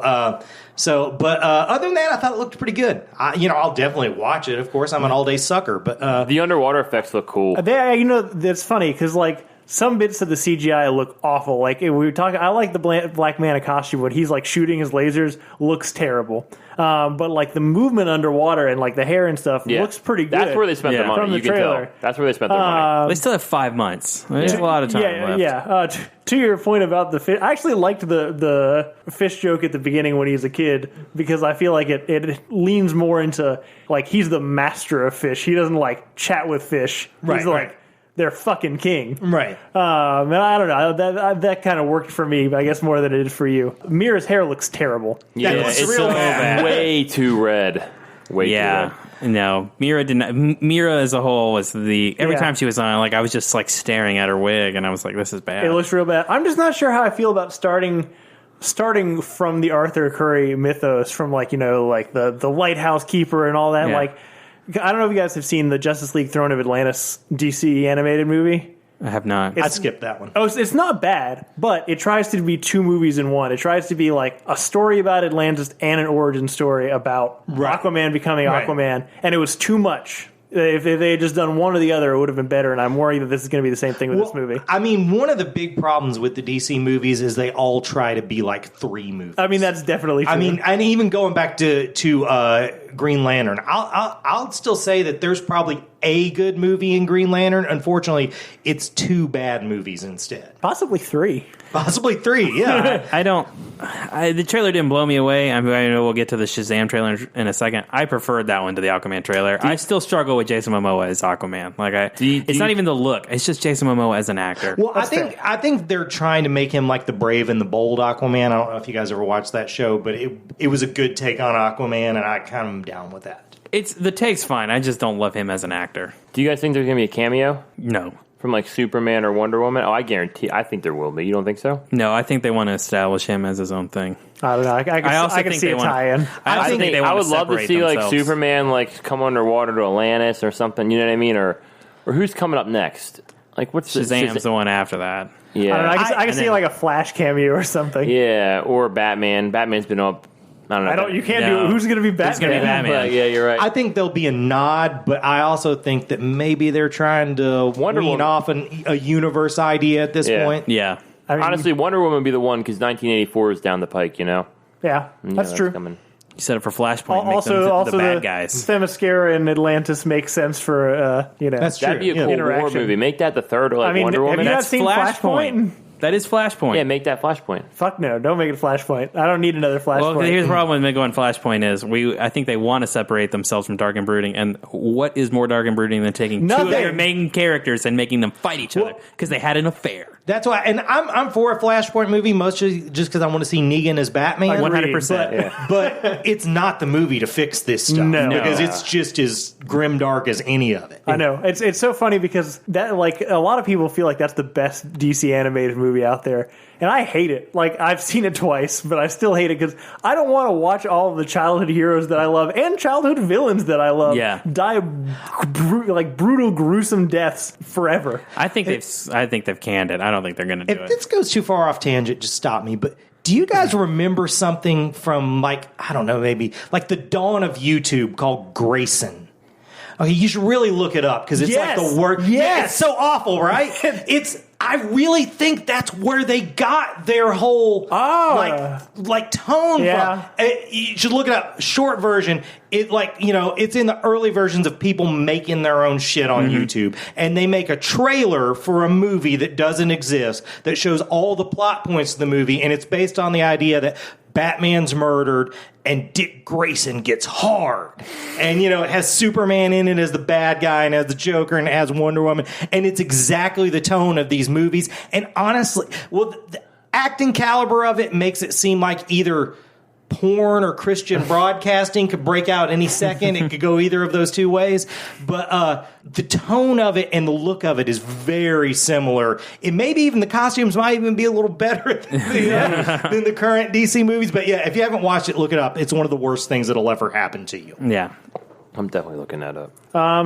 but other than that, I thought it looked pretty good. I'll definitely watch it. Of course, I'm an all-day sucker, but The underwater effects look cool. That's funny because like some bits of the CGI look awful. Like we were talking, I like the Black Manta costume when he's like shooting his lasers. Looks terrible. But like the movement underwater and like the hair and stuff looks pretty good. That's where they spent their money. From the You can trailer. tell. That's where they spent their money. They still have 5 months. There's a lot of time left. Yeah. To your point about the fish, I actually liked the fish joke at the beginning when he's a kid because I feel like it leans more into like he's the master of fish. He doesn't like chat with fish. Right, He's right. like they're fucking king. right. And I don't know. That kind of worked for me, I guess, more than it did for you. Mira's hair looks terrible. Yeah, looks it's real bad. way too red. Way too red. No, Mira didn't. Mira as a whole was every Yeah. time she was on, like I was just like staring at her wig, and I was like, "This is bad." It looks real bad. I'm just not sure how I feel about starting from the Arthur Curry mythos, from like like the lighthouse keeper and all that. Yeah. Like, I don't know if you guys have seen the Justice League Throne of Atlantis DC animated movie. I have not. I skipped that one. Oh, it's not bad, but it tries to be 2 movies in one. It tries to be like a story about Atlantis and an origin story about Aquaman becoming Right. Aquaman, and it was too much. If they had just done one or the other, it would have been better, and I'm worried that this is going to be the same thing with this movie. I mean, one of the big problems with the DC movies is they all try to be like 3 movies. I mean, that's definitely true. I mean, and even going back to Green Lantern, I'll still say that there's probably a good movie in Green Lantern. Unfortunately, it's 2 bad movies instead. possibly 3. Possibly 3, yeah. The trailer didn't blow me away. I know we'll get to the Shazam trailer in a second. I preferred that one to the Aquaman trailer. I still struggle with Jason Momoa as Aquaman. Like, it's not even the look. It's just Jason Momoa as an actor. Well, I think they're trying to make him like the brave and the bold Aquaman. I don't know if you guys ever watched that show, but it was a good take on Aquaman, and I kind of am down with that. The take's fine. I just don't love him as an actor. Do you guys think there's going to be a cameo No. from like Superman or Wonder Woman? Oh, I guarantee. I think there will be. You don't think so? No, I think they want to establish him as his own thing. I don't know. I can see a tie-in. I think they I want would to love to separate see like themselves. Superman like come underwater to Atlantis or something. You know what I mean? Or who's coming up next? Like what's Shazam's the one after that. Yeah, I don't know. I can see like a Flash cameo or something. yeah, or Batman. Batman's been up. I don't know. You can't No. do it. Who's going to be Batman? Who's gonna be Batman? But, yeah, you're right. I think there'll be a nod, but I also think that maybe they're trying to Wonder wean Woman. off a universe idea at this Yeah. point. Yeah. I mean, Honestly, Wonder Woman would be the one because 1984 is down the pike. You know, yeah, You know that's true. coming. You set it for Flashpoint. Make Also, them the bad guys. Themyscira and Atlantis make sense for That's true. That'd be a cool war Interaction. movie. Make that the third like I mean, Wonder have Woman. you not That's seen Flashpoint? That is Flashpoint. Yeah, make that Flashpoint. Fuck no! Don't make it Flashpoint. I don't need another Flashpoint. Well, here's the problem with going Flashpoint is I think they want to separate themselves from Dark and Brooding, and what is more Dark and Brooding than taking two of Nothing. their main characters and making them fight each other because they had an affair. That's why, and I'm for a Flashpoint movie, mostly just because I want to see Negan as Batman. 100%. But it's not the movie to fix this stuff. No. Because it's just as grimdark as any of it. I know. It's so funny because that, like, a lot of people feel like that's the best DC animated movie out there. And I hate it. Like, I've seen it twice, but I still hate it because I don't want to watch all of the childhood heroes that I love and childhood villains that I love die brutal, gruesome deaths forever. I think they've canned it. I don't think they're going to do it. If this goes too far off tangent, just stop me. But do you guys remember something from, like, I don't know, maybe like the dawn of YouTube called Grayson? Okay, you should really look it up because it's like the worst. Yeah, it's so awful, right? I really think that's where they got their whole like tone from. You should look it up. Short version. It's in the early versions of people making their own shit on YouTube, and they make a trailer for a movie that doesn't exist that shows all the plot points of the movie, and it's based on the idea that Batman's murdered and Dick Grayson gets hard. And, it has Superman in it as the bad guy and has the Joker and it has Wonder Woman. And it's exactly the tone of these movies. And honestly, the acting caliber of it makes it seem like either porn or Christian broadcasting could break out any second. It could go either of those two ways. But the tone of it and the look of it is very similar. It maybe even the costumes might even be a little better than the current DC movies. But yeah, if you haven't watched it, look it up. It's one of the worst things that'll ever happen to you. Yeah. I'm definitely looking that up.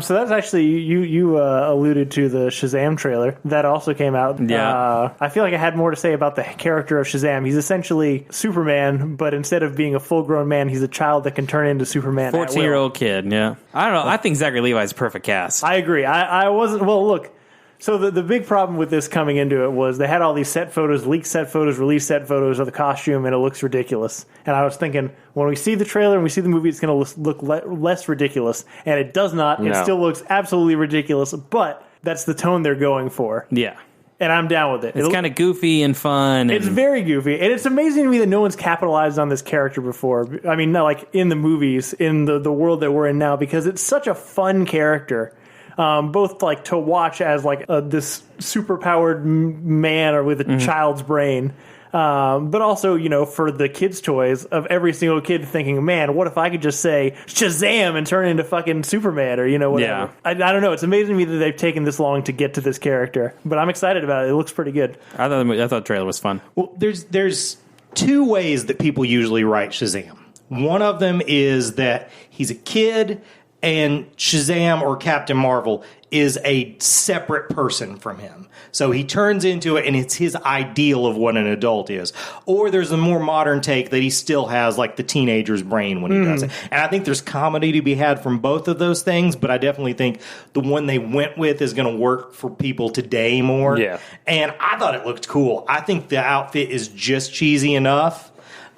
So that's actually, you alluded to the Shazam trailer. That also came out. Yeah. I feel like I had more to say about the character of Shazam. He's essentially Superman, but instead of being a full-grown man, he's a child that can turn into Superman. 14-year-old kid, yeah. I don't know. I think Zachary Levi's a perfect cast. I agree. I wasn't, well, look. So the big problem with this coming into it was they had all these set photos, leaked set photos, released set photos of the costume, and it looks ridiculous. And I was thinking, when we see the trailer and we see the movie, it's going to look less ridiculous. And it does not. No. It still looks absolutely ridiculous, but that's the tone they're going for. Yeah. And I'm down with it. It's kind of goofy and fun. It's very goofy. And it's amazing to me that no one's capitalized on this character before. I mean, not like in the movies, in the world that we're in now, because it's such a fun character. Both like to watch as like this superpowered man or with a child's brain, but also for the kids' toys of every single kid thinking, man, what if I could just say Shazam and turn into fucking Superman or whatever. Yeah. I don't know. It's amazing to me that they've taken this long to get to this character, but I'm excited about it. It looks pretty good. I thought the trailer was fun. Well, there's two ways that people usually write Shazam. One of them is that he's a kid and Shazam or Captain Marvel is a separate person from him. So he turns into it and it's his ideal of what an adult is. Or there's a more modern take that he still has like the teenager's brain when he does it. And I think there's comedy to be had from both of those things, but I definitely think the one they went with is going to work for people today more. Yeah. And I thought it looked cool. I think the outfit is just cheesy enough.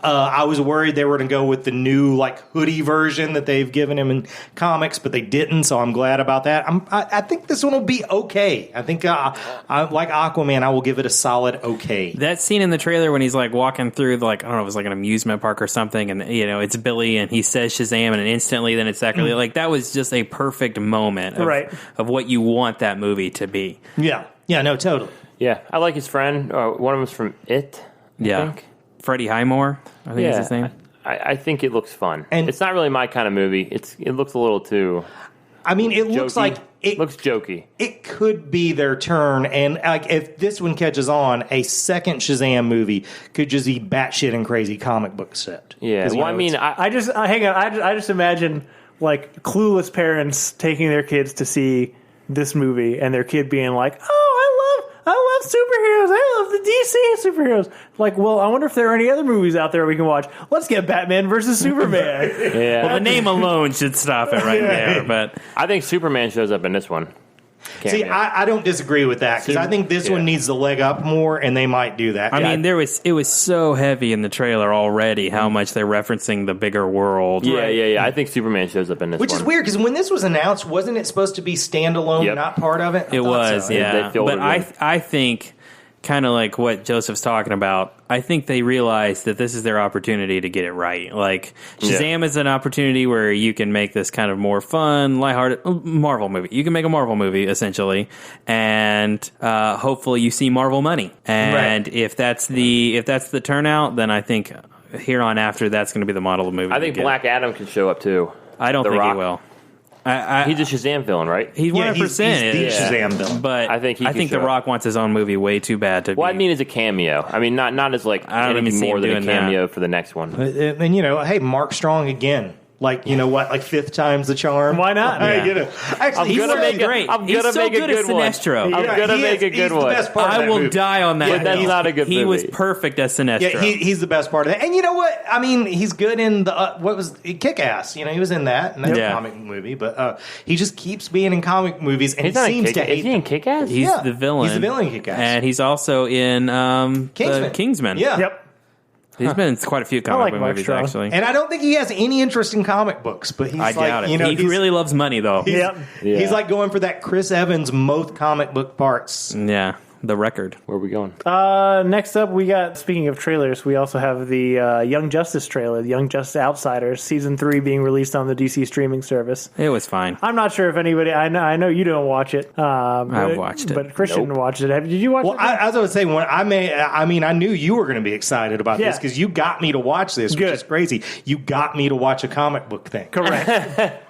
I was worried they were going to go with the new like hoodie version that they've given him in comics, but they didn't, so I'm glad about that. I think this one will be okay. I think like Aquaman, I will give it a solid okay. That scene in the trailer when he's like walking through I don't know, it was like an amusement park or something, and it's Billy and he says Shazam, and instantly then it's Zachary. Like that was just a perfect moment of what you want that movie to be. Yeah, no, totally. Yeah, I like his friend. One of them's from It. I think. Freddie Highmore, I think is his name. I think it looks fun. And it's not really my kind of movie. It looks a little too... I mean, it jokey. looks like... It looks jokey. It could be their turn, and like if this one catches on, a second Shazam movie could just be batshit and crazy comic book set. Yeah, well, I mean... I just imagine like clueless parents taking their kids to see this movie and their kid being like, I love superheroes. I love the DC superheroes. Like, well, I wonder if there are any other movies out there we can watch. Let's get Batman versus Superman. Yeah. Well, the name alone should stop it right there. But I think Superman shows up in this one. See, I don't disagree with that because I think this one needs to leg up more, and they might do that. I mean, it was so heavy in the trailer already how much they're referencing the bigger world. Yeah. I think Superman shows up in this one. Which is weird because when this was announced, wasn't it supposed to be standalone, not part of it? It was, so. yeah. But I think kind of like what Joseph's talking about, I think they realize that this is their opportunity to get it right. Like, Shazam is an opportunity where you can make this kind of more fun, lighthearted Marvel movie. You can make a Marvel movie, essentially, and hopefully you see Marvel money. And if that's the turnout, then I think here on after, that's going to be the model of movie. I think Black Adam can show up, too. I don't think Rock. he will. He's a Shazam villain, right? He's 100%. He's the Shazam villain. But I think The Rock wants his own movie way too bad to be. Well, I mean, as a cameo. I mean, not as like I don't even anything see more him than a doing cameo for the next one. And hey, Mark Strong again. Like, you know what? Like 5th time's the charm. Why not? Like, Yeah. Actually, I'm gonna make great. I'm He's gonna so make a good as good one. Sinestro. I'm gonna make a good he's one. The best part of I that will movie. die on that. But that's He's- not a good He movie. was perfect as Sinestro. Yeah, he's the best part of that. And you know what? I mean, he's good in the what was Kick-Ass. You know, he was in that, and that's Yeah. a comic movie. But he just keeps being in comic movies, and He's he not seems to Is hate he in them. Kick-Ass? He's Yeah. the villain. He's the villain in Kick-Ass. And he's also in Kingsman. the Kingsman. Yeah. Yep. He's been in quite a few comic like book Mark movies, Strong. actually. And I don't think he has any interest in comic books, but he's I like, doubt it. you know, He really loves money, though. he's, Yep. Yeah. he's like going for that Chris Evans Moth comic book parts. Yeah, the record. Where are we going? Next up, we got, speaking of trailers, we also have the Young Justice trailer, the Young Justice Outsiders, Season 3 being released on the DC streaming service. It was fine. I'm not sure if anybody, I know you don't watch it. I watched it. But Christian watched it. Did you watch Well, it? as I was saying, I knew you were going to be excited about this Yeah. because you got me to watch this, which Good. is crazy. You got me to watch a comic book thing. Correct.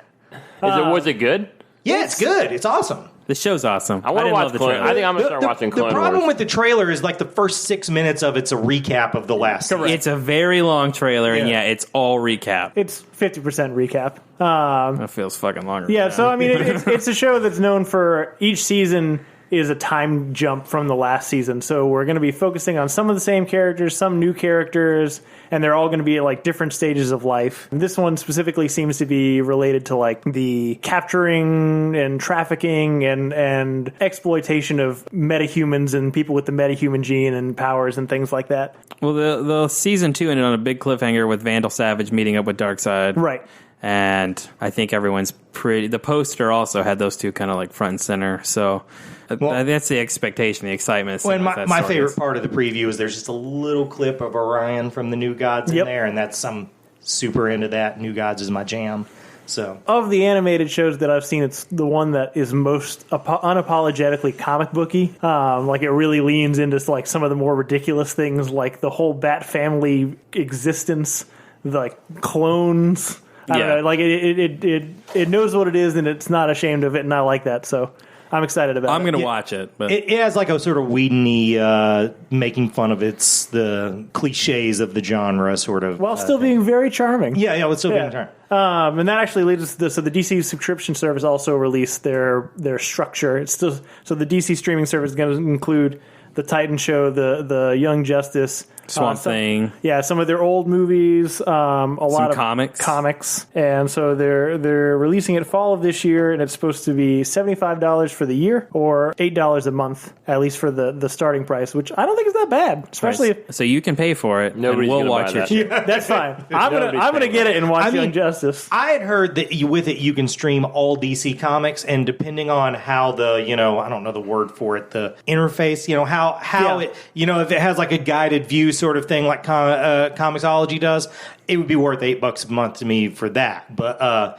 Was it good? Yeah, it's good. It's awesome. The show's awesome. I want to didn't watch love the Clone. trailer. I think I'm gonna start watching Clone The problem Wars. with the trailer is like the first 6 minutes of it's a recap of the last. season. It's a very long trailer, and Yeah. it's all recap. It's 50% recap. That feels fucking longer. Yeah, man. so I mean, it's a show that's known for each season is a time jump from the last season. So we're going to be focusing on some of the same characters, some new characters, and they're all going to be at like different stages of life. And this one specifically seems to be related to like the capturing and trafficking and exploitation of metahumans and people with the metahuman gene and powers and things like that. Well, the season 2 ended on a big cliffhanger with Vandal Savage meeting up with Darkseid. Right. And I think everyone's pretty. The poster also had those two kind of like front and center. So that's the expectation, the excitement. Well, and my favorite part of the preview is there's just a little clip of Orion from the New Gods in Yep. there, and I'm super into that. New Gods is my jam. So Of the animated shows that I've seen, it's the one that is most unapologetically comic booky. Like it really leans into like some of the more ridiculous things, like the whole Bat family existence, like clones. I don't Yeah. know, like it knows what it is and it's not ashamed of it, and I like that. So I'm excited about it. I'm going to watch it. But it has like a sort of Whedon-y making fun of the cliches of the genre, sort of. While still being very charming. yeah, it's still being Yeah. turned. And that actually leads us to so the DC subscription service also released their structure. It's still so the DC streaming service is going to include the Titan show, the Young Justice, Swamp Thing. Yeah, some of their old movies, a lot of comics, and so they're releasing it fall of this year, and it's supposed to be $75 for the year or $8 a month, at least for the starting price, which I don't think is that bad, especially if. So you can pay for it. Nobody's and we'll gonna watch buy it. that. That's fine. I'm Nobody's gonna paying get that. it and watch I mean, Young Justice. I had heard that with it you can stream all DC comics, and depending on how the I don't know the word for it, the interface, how Yeah. it if it has like a guided view sort of thing like Comixology does, it would be worth $8 a month to me for that. But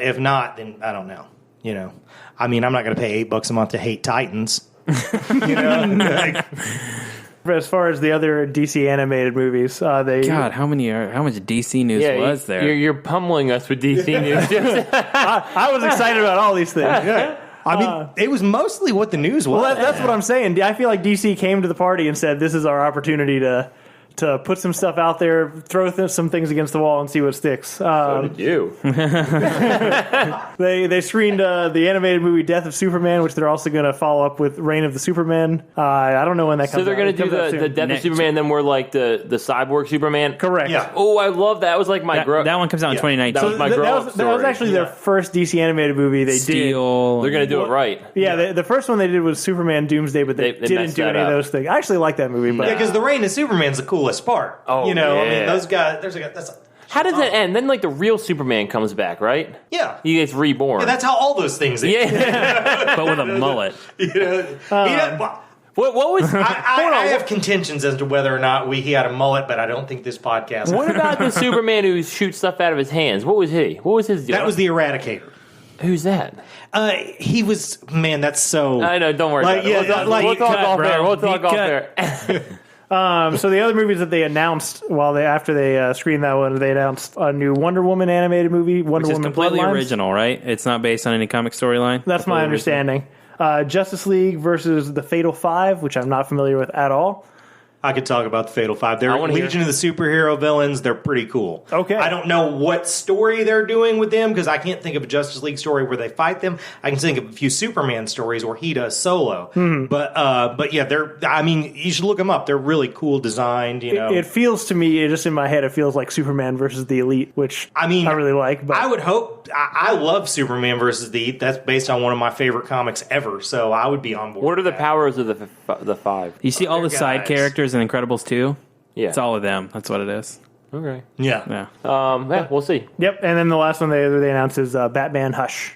if not, then I don't know. I mean, I'm not going to pay $8 a month to hate Titans. Like, As far as the other DC animated movies, they God, how much DC news was there? You're pummeling us with DC news. I was excited about all these things. I mean, it was mostly what the news was. Well, that's what I'm saying. I feel like DC came to the party and said, "This is our opportunity to put some stuff out there, throw some things against the wall, and see what sticks." So did you? They screened the animated movie Death of Superman, which they're also going to follow up with Reign of the Superman. I don't know when that comes out. So they're going to do It comes out the soon. Death of Next. Superman, then we're like the cyborg Superman. Correct. Yeah. Oh, I love that. That was like my that one comes out in Yeah. 2019. That was my That grow-up was, that was story. actually their first DC animated movie they did. Steel. They're going to do it right. Yeah, the first one they did was Superman Doomsday, but they They didn't messed do that any of up. those things. I actually like that movie, but Yeah, because the Reign of Superman's the coolest part. Oh, I mean, yeah. those guys. That's How does it end? Then like the real Superman comes back, right? yeah. He gets reborn. Yeah, that's how all those things. End. yeah. but with a mullet. Well, What was? I have contentions as to whether or not he had a mullet, but I don't think this podcast. What about the Superman who shoots stuff out of his hands? What was he? What was his deal? That was the Eradicator. Who's that? He was, man, that's so... I know, don't worry about it. We'll talk off there. We'll talk off there. So the other movies that they announced after they screened that one, they announced a new Wonder Woman animated movie, Wonder Woman completely Bloodlines. original, right? It's not based on any comic storyline. That's my understanding. Justice League versus the Fatal Five, which I'm not familiar with at all. I could talk about the Fatal Five. They're Legion of the Superhero Villains. They're pretty cool. Okay. I don't know what story they're doing with them because I can't think of a Justice League story where they fight them. I can think of a few Superman stories where he does solo. But yeah, you should look them up. They're really cool designed. It feels to me, just in my head, it feels like Superman versus the Elite, which I really like. But I would hope. I love Superman versus the Elite. That's based on one of my favorite comics ever. So I would be on board. What are the powers of the five? You see all the side characters in Incredibles 2? Yeah. It's all of them. That's what it is. Okay. Yeah. Yeah, we'll see. Yep, and then the last one they announced is Batman Hush.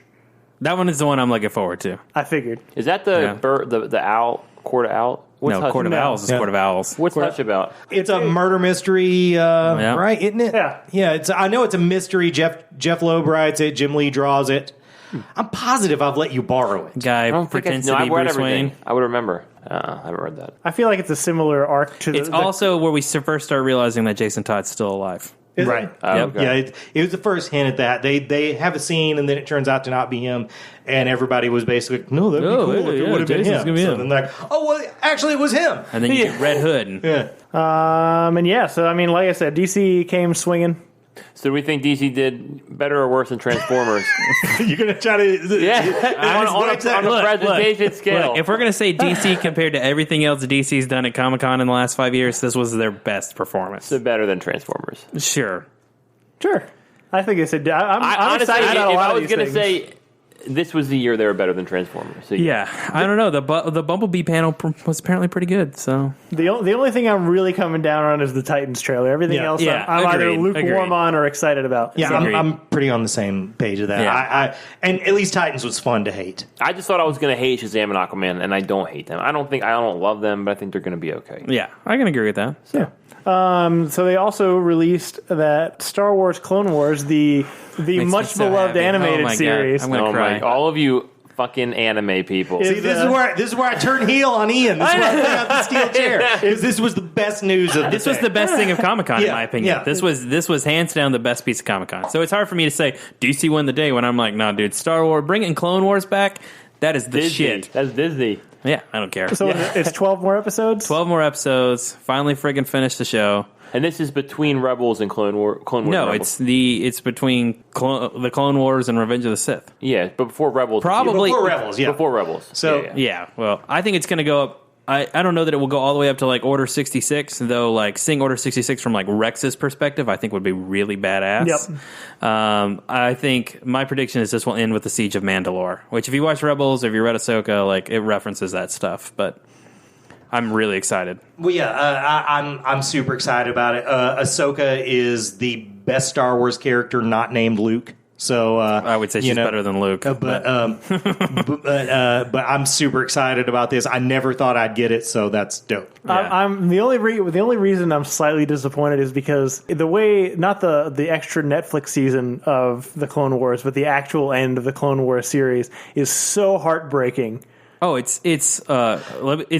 That one is the one I'm looking forward to. I figured. Is that the owl, Court of Owl? Court of Owls is Court of Owls. What's Hush about? It's a murder mystery, right? Isn't it? Yeah. I know it's a mystery. Jeff Loeb writes it. Jim Lee draws it. I'm positive I've let you borrow it. Guy pretends to be Bruce Wayne. I would remember. I haven't read that. I feel like it's a similar arc to It's also where we first start realizing that Jason Todd's still alive. Right. Okay. Yeah, it was the first hint at that. They have a scene, and then it turns out to not be him, and everybody was basically, no, that'd be cool if it would have been Jason's him. gonna be So him. then they're like, oh, well, actually, it was him. And then you get Red Hood. Yeah. so I mean, like I said, DC came swinging. So do we think DC did better or worse than Transformers? You're going to try to... Yeah, on a presentation scale. Look, if we're going to say DC compared to everything else DC's done at Comic-Con in the last 5 years, this was their best performance. So better than Transformers. Sure. I think it's I'm honestly, excited about a if lot I of was these going to things. say this was the year they were better than Transformers. So Yeah, I don't know. The Bumblebee panel was apparently pretty good. So The only thing I'm really coming down on is the Titans trailer. Everything else I'm either lukewarm on or excited about. Yeah, So- I'm pretty on the same page of that. Yeah. And at least Titans was fun to hate. I just thought I was going to hate Shazam and Aquaman, and I don't hate them. I don't love them, but I think they're going to be okay. yeah, I can agree with that. So they also released that Star Wars Clone Wars, the much beloved animated series. I'm gonna cry. All of you fucking anime people. See, this is where I turn heel on Ian. This is where I bring out the steel chair. Because this was the best news of This was the best thing of Comic-Con, in Yeah, my opinion. yeah. This was hands down the best piece of Comic-Con. So it's hard for me to say DC won the day when I'm like, no, dude, Star Wars, bringing Clone Wars back, that is the Disney. shit. That's Disney. Yeah, I don't care. So it's 12 more episodes? 12 more episodes. Finally friggin' finished the show. And this is between Rebels and Clone Wars. No, and it's between the Clone Wars and Revenge of the Sith. Yeah, but before Rebels. Probably Before Rebels, yeah. Before Rebels. So- Yeah, well, I think it's going to go up. I don't know that it will go all the way up to like Order 66, though. Like seeing Order 66 from like Rex's perspective, I think would be really badass. Yep. I think my prediction is this will end with the Siege of Mandalore, which if you watch Rebels or if you read Ahsoka, like it references that stuff. But I'm really excited. Well, yeah, I'm super excited about it. Ahsoka is the best Star Wars character not named Luke. So I would say she's better than Luke. But I'm super excited about this. I never thought I'd get it, so that's dope. Yeah. I'm the only reason I'm slightly disappointed is because the way, not the extra Netflix season of the Clone Wars, but the actual end of the Clone Wars series is so heartbreaking. Oh, it's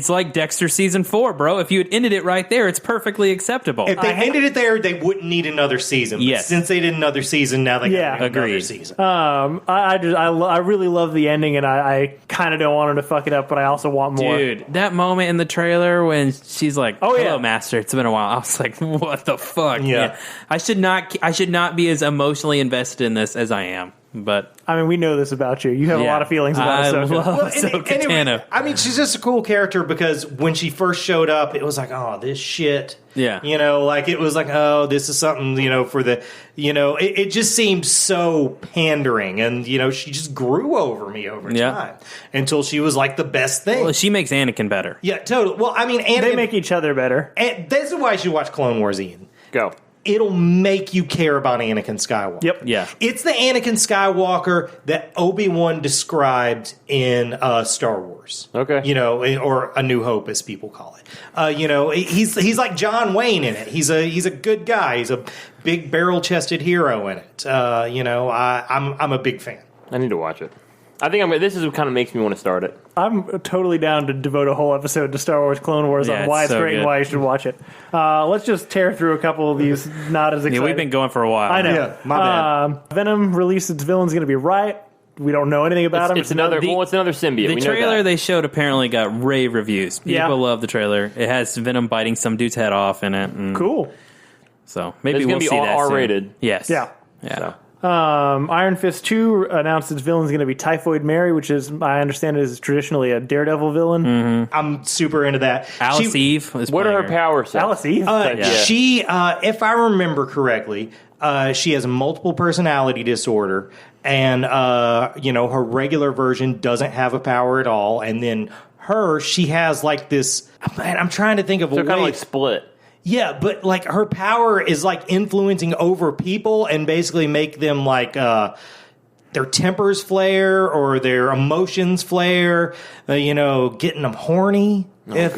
like Dexter season 4, bro. If you had ended it right there, it's perfully acceptable. If they ended it there, they wouldn't need another season. But Yes. since they did another season, now they got another agreed. season. I really love the ending, and I kind of don't want him to fuck it up, but I also want more. Dude, that moment in the trailer when she's like, Oh, yeah. "Hello, Master, it's been a while." I was like, "What the fuck?" Yeah. I should not be as emotionally invested in this as I am. But I mean, we know this about you. You have a lot of feelings about I Ahsoka. love Well, Ahsoka and Tano. I mean, she's just a cool character because when she first showed up, it was like, oh, this shit. Yeah. You know, like it was like, oh, this is something, for the, it just seemed so pandering. And, she just grew over me over time until she was like the best thing. Well, she makes Anakin better. Yeah, totally. Well, I mean, They make each other better. and this is why you should watch Clone Wars, Ian. Go. it'll make you care about Anakin Skywalker. Yep. Yeah. It's the Anakin Skywalker that Obi-Wan described in Star Wars. Okay. You know, or A New Hope, as people call it. You know, he's like John Wayne in it. He's a good guy. He's a big barrel-chested hero in it. You know, I'm a big fan. I need to watch it. I think this is what kind of makes me want to start it. I'm totally down to devote a whole episode to Star Wars Clone Wars Yeah, on why it's it's so great and good. why you should watch it. Let's just tear through a couple of these not as exciting. Yeah, we've been going for a while. I know. Yeah, my bad. Venom released its villain's going to be Riot. We don't know anything about him. It's another symbiote. The We know trailer that. they showed apparently got rave reviews. People Yeah. love the trailer. It has Venom biting some dude's head off in it. And Cool. So maybe It's we'll gonna be see that soon. R-rated. Yes. Yeah. Yeah. So. Iron Fist 2 announced its villain's going to be Typhoid Mary, which is, I understand, is traditionally a Daredevil villain. I'm super into that. Alice She- Eve. Is What are her playing power sets? Alice Eve? Yeah. She, if I remember correctly, she has a multiple personality disorder, and you know, her regular version doesn't have a power at all. And then she has like this. Man, I'm trying to think of a So way. kind of like Split. Yeah, but like her power is like influencing over people and basically make them like their tempers flare or their emotions flare. You know, getting them horny. As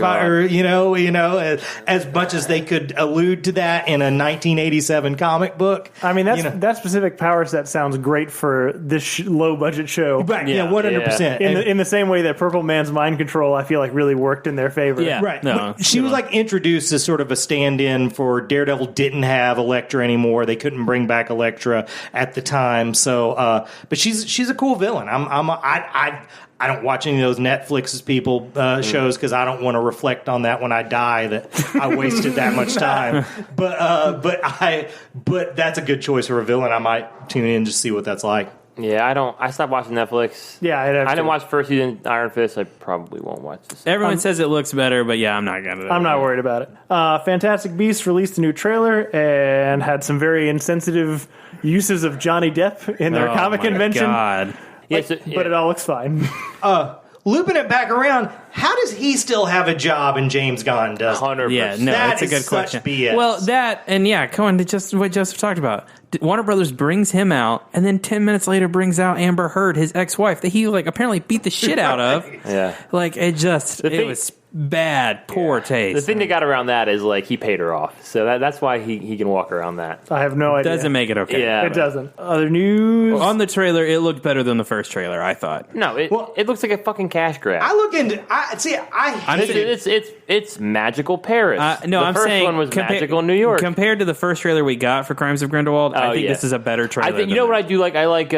much as they could allude to that in a 1987 comic book. I mean, you know. that specific power set sounds great for this low-budget show. Right, Yeah. 100%. In the same way that Purple Man's mind control, I feel like really worked in their favor. Yeah. Right. No, But she was like introduced as sort of a stand-in for Daredevil didn't have Elektra anymore. They couldn't bring back Elektra at the time. So, but she's a cool villain. I don't watch any of those Netflix's people shows because I don't want to reflect on that when I die that I wasted that much time. But that's a good choice for a villain. I might tune in to see what that's like. Yeah, I stopped watching Netflix. Yeah, I didn't watch first season Iron Fist. I probably won't watch this. Everyone says it looks better, but yeah, I'm not gonna. I'm not worried about it. Fantastic Beasts released a new trailer and had some very insensitive uses of Johnny Depp in their comic my convention. God. Yeah, But it all looks fine. Looping it back around, how does he still have a job and James Gunn doesn't? 100%. Yeah, no, That that's a is good such question. BS. Well, that and yeah, Cohen, just what Joseph talked about. Warner Brothers brings him out, and then 10 minutes later brings out Amber Heard, his ex-wife, that he like apparently beat the shit out of. Yeah. Like it was bad, poor taste. The thing that got around that is like he paid her off, so that's why he can walk around that. I have no idea. doesn't make it okay. Yeah, It doesn't. Other news. On the trailer, it looked better than the first trailer, I thought. No, it looks like a fucking cash grab. I look into. I hate it. It's magical Paris. No, the I'm first saying one was magical New York. Compared to the first trailer we got for Crimes of Grindelwald, I think yeah. this is a better trailer. I think you know what I do like. I like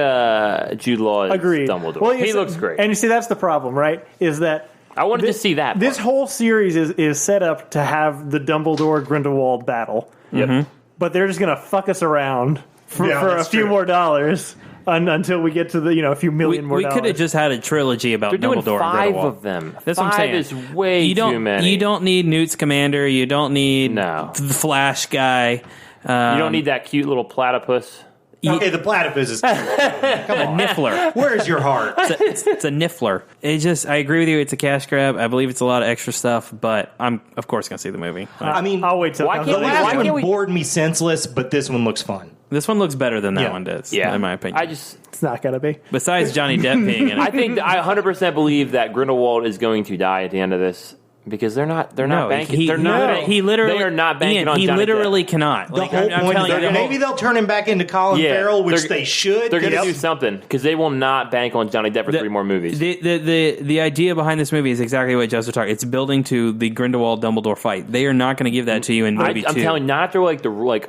Jude Law as Agreed. Dumbledore. Well, He looks great. And you see, that's the problem, right? Is that I wanted to see that. this part. whole series is set up to have the Dumbledore Grindelwald battle. Yep. But they're just going to fuck us around for a that's few true. more dollars until we get to the a few million more We dollars. could have just had a trilogy about They're doing Dumbledore and 5 Grindelwald. of them. That's what I'm 5 saying. is way too many. You don't need Newt Scamander. You don't need No. the Flash guy. You don't need that cute little platypus. Okay, the platypus is. Come on, Niffler. where's your heart? It's a Niffler. I agree with you. It's a cash grab. I believe it's a lot of extra stuff, but I'm of course going to see the movie. I mean, I'll wait till Why it comes can't out. the we- last why one can't we- bored me senseless, but this one looks fun. This one looks better than that Yeah. one does, Yeah, in my opinion. It's not going to be. Besides Johnny Depp being in it. I think I 100% believe that Grindelwald is going to die at the end of this because they're not banking. He They're not. he literally They are not banking Ian, on he Johnny literally Depp. cannot. The Like, whole I'm point telling is you, maybe they'll turn him back into Colin Yeah, Farrell, which they're- they should. They're going to Yep. do something because they will not bank on Johnny Depp for 3 more movies. The idea behind this movie is exactly what Joseph talked. It's building to the Grindelwald Dumbledore fight. They are not going to give that to you in movie I'm 2. telling you, not after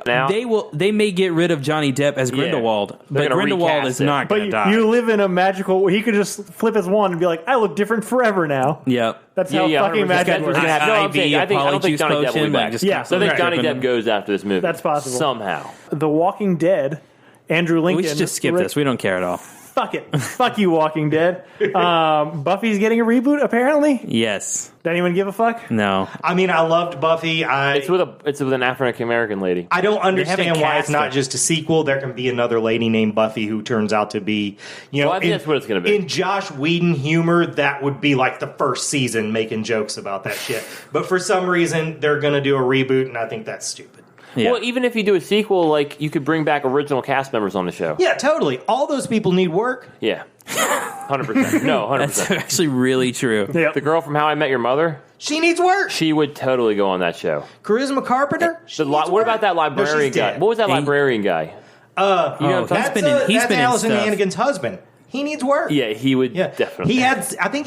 now. They will. They may get rid of Johnny Depp as Grindelwald, but gonna Grindelwald recast is it. not But going to die. you live in a magical. He could just flip his wand and be like, "I look different forever now." Yep. That's how fucking 100%. magic That's works. what's gonna happen. No, I'm IV, saying, I don't think polyjuice Johnny Depp will be potion, back. like, just Yeah. So I think Johnny constantly Depp goes after this movie. That's possible. Somehow. The Walking Dead. Andrew Lincoln. We should just skip this. We don't care at all. Fuck it. Fuck you, Walking Dead. Buffy's getting a reboot, apparently. Yes. Does anyone give a fuck? No. I mean, I loved Buffy. It's with an African American lady. I don't understand haven't why it's cast not her. just a sequel. There can be another lady named Buffy who turns out to be, Well, I think that's what it's gonna be. In Josh Whedon humor, that would be like the first season making jokes about that shit. But for some reason, they're going to do a reboot, and I think that's stupid. Yeah. Well, even if you do a sequel, like you could bring back original cast members on the show. Yeah, totally. All those people need work. Yeah. 100%. No, 100%. That's actually really true. Yep. The girl from How I Met Your Mother, She needs work. she would totally go on that show. Charisma Carpenter. She needs What work. about that No, librarian she's guy? dead. What was that librarian guy? He's That's, been in, he's that's been in Allison stuff. Hannigan's husband. He needs work. Yeah, he would Yeah, definitely. He had. I think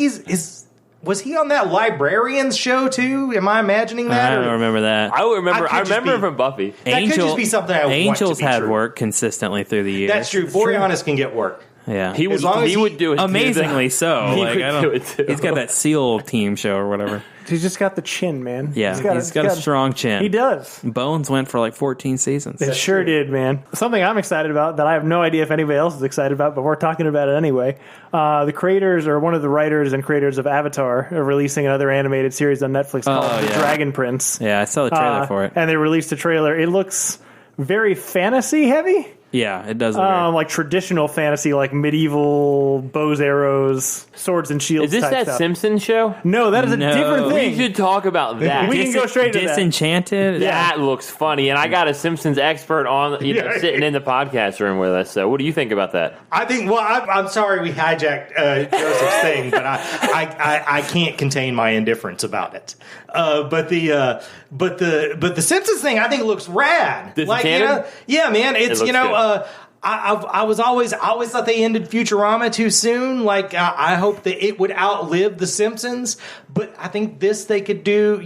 was he on that librarians show too? Am I imagining that? I or- don't remember that. I remember I could just him be- from Buffy. That could just be something I want to Angels be had true. work consistently through the years. That's true. Boreanaz can get work. Yeah. He would. As long as He he- would do it. Amazingly so. He Like, would I don't, do it, too. He's got that SEAL team show or whatever. He's just got the chin, man. Yeah, he's got a strong chin. He does. Bones went for like 14 seasons. It sure did, man. Something I'm excited about that I have no idea if anybody else is excited about, but we're talking about it anyway. The creators, or one of the writers and creators of Avatar, are releasing another animated series on Netflix called The yeah. Dragon Prince. Yeah, I saw the trailer for it. And they released a trailer. It looks very fantasy heavy. Yeah, it does. Look weird. Like traditional fantasy, like medieval bows, arrows, swords, and shields. Is this type that stuff. Simpsons show? No, that is a No. different We thing. should talk about that. We can go straight to that. Disenchanted. That looks funny, and I got a Simpsons expert on, Yeah. sitting in the podcast room with us. So, what do you think about that? I think. Well, I'm sorry we hijacked Joseph's thing, but I can't contain my indifference about it. But the Simpsons thing, I think looks rad. Like, Disenchanted? yeah, man. It's looks good. I was always thought they ended Futurama too soon. Like I hope that it would outlive the Simpsons, but I think this they could do.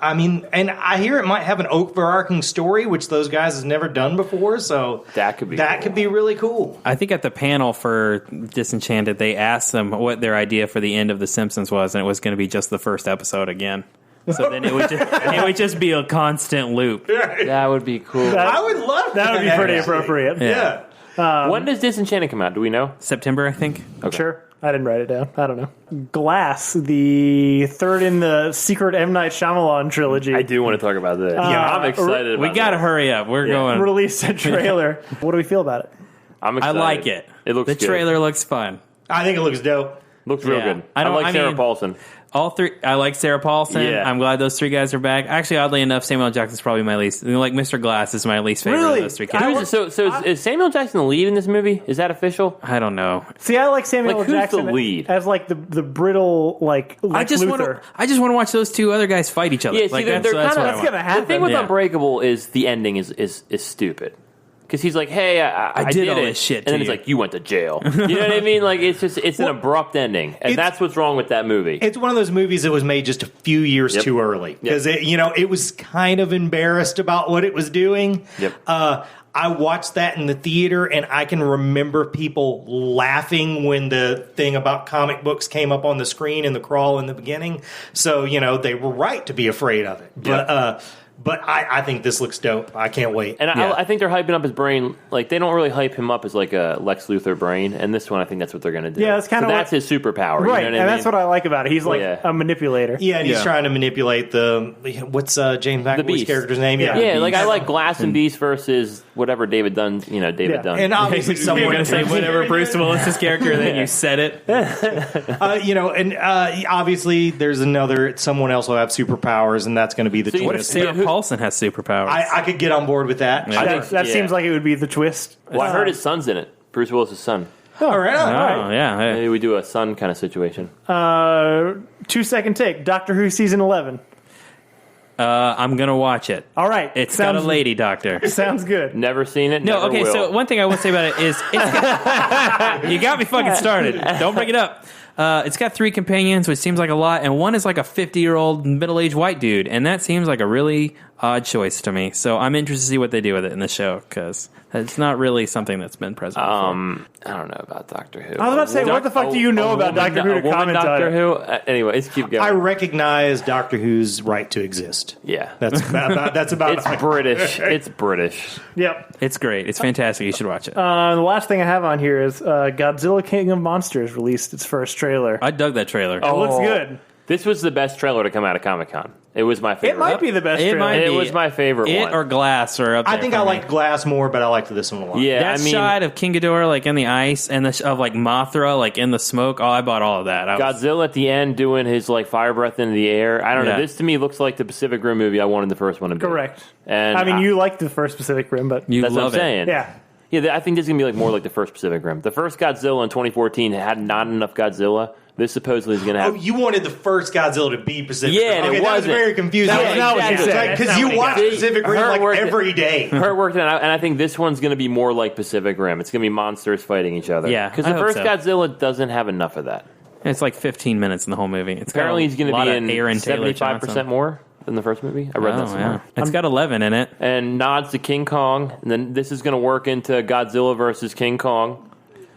I mean, and I hear it might have an overarching story, which those guys has never done before. So That could be cool. could be really cool. I think at the panel for Disenchanted, they asked them what their idea for the end of The Simpsons was, and it was going to be just the first episode again. So then it would just be a constant loop. That would be cool. I would love That would be pretty actually. appropriate. Yeah. When does Disenchanted come out? Do we know? September, I think. Okay. Sure. I didn't write it down. I don't know. Glass, the third in the secret M. Night Shyamalan trilogy, I do want to talk about this. I'm excited. We about got to that. hurry up. We're going. released a trailer. What do we feel about it? I'm I excited. like it. It looks the good. trailer looks fun. I think it looks dope. Looks real Yeah. good. I don't- like I Sarah mean- Paulson. All three. I like Sarah Paulson. Yeah. I'm glad those three guys are back. Actually, oddly enough, Samuel Jackson's probably my least. Like Mr. Glass is my least favorite Really? of those three characters. Is Samuel Jackson the lead in this movie? Is that official? I don't know. See, I like Samuel Like, who's Jackson the lead? as like the brittle like I Lex just want Luthor. to watch those two other guys fight each other. Yeah, see, like, they're that's kinda- what I that's want. gonna happen. The thing with Yeah. Unbreakable is the ending is stupid. Because he's like, hey, I did did all it. this shit and to then he's you. like, you went to jail. You know what I mean? Like, it's an abrupt ending. And that's what's wrong with that movie. It's one of those movies that was made just a few years Yep. too early because it was kind of embarrassed about what it was doing. Yep. I watched that in the theater, and I can remember people laughing when the thing about comic books came up on the screen in the crawl in the beginning. So they were right to be afraid of it. But I think this looks dope. I can't wait. And Yeah. I think they're hyping up his brain. Like, they don't really hype him up as like a Lex Luthor brain. And this one, I think that's what they're going to do. Yeah, that's kinda that's his superpower. right, You know what and I mean? that's what I like about it. He's like Yeah. a manipulator. Yeah, and he's Yeah. trying to manipulate what's James McAvoy's Beast. character's name? Yeah, like I Beast. like Glass and Beast versus whatever David Dunn's, David Yeah. Dunn. And obviously You're someone going to say whatever Bruce Willis's character, and then you said it. Obviously there's someone else will have superpowers, and that's going to be the So What if twist. Sarah Paulson has superpowers? I could get on board with that. Yeah. That Yeah. seems like it would be the twist. Well, I heard his son's in it. Bruce Willis' son. All right. Oh, yeah. Hey. Maybe we do a son kind of situation. 2-second take. Doctor Who season 11. I'm going to watch it. All right, It's got a lady doctor. Sounds good. Never seen it. No, never okay, will. so one thing I will say about it is you got me fucking started. Don't bring it up. It's got 3 companions, which seems like a lot, and one is like a 50-year-old middle-aged white dude, and that seems like a really odd choice to me. So I'm interested to see what they do with it in the show, because it's not really something that's been present before. I don't know about Doctor Who. I was about to say, what the fuck do you know about Doctor Who to comment on Doctor it? Who? Anyways, keep going. I recognize Doctor Who's right to exist. Yeah. That's about It's British. It's British. Yep. It's great. It's fantastic. You should watch it. The last thing I have on here is Godzilla King of Monsters released its first trailer. I dug that trailer. It looks good. This was the best trailer to come out of Comic-Con. It was my favorite. It might be the best trailer. It was my favorite one. It or Glass are up there. I think I liked Glass more, but I liked this one a lot. Yeah, That shot of King Ghidorah like in the ice and of like Mothra like in the smoke. Oh, I bought all of that. Godzilla at the end doing his like fire breath into the air. I don't know. This to me looks like the Pacific Rim movie I wanted the first one to be. Correct. And I mean, you liked the first Pacific Rim, but You that's what I'm love it. saying. yeah. Yeah, I think this is going to be like more like the first Pacific Rim. The first Godzilla in 2014 had not enough Godzilla. This supposedly is going to have... Oh, you wanted the first Godzilla to be Pacific Yeah, Rim. and it that was wasn't. very confusing. That was not what you said. Because you watch Pacific Rim like every day. Her worked, and I think this one's going to be more like Pacific Rim. It's going to be monsters fighting each other. Yeah, because I the hope first so. Godzilla doesn't have enough of that. It's like 15 minutes in the whole movie. It's Apparently, he's going to be in Aaron Taylor 75% more than the first movie. I read that somewhere. It's got 11 in it. And nods to King Kong, and then this is going to work into Godzilla versus King Kong.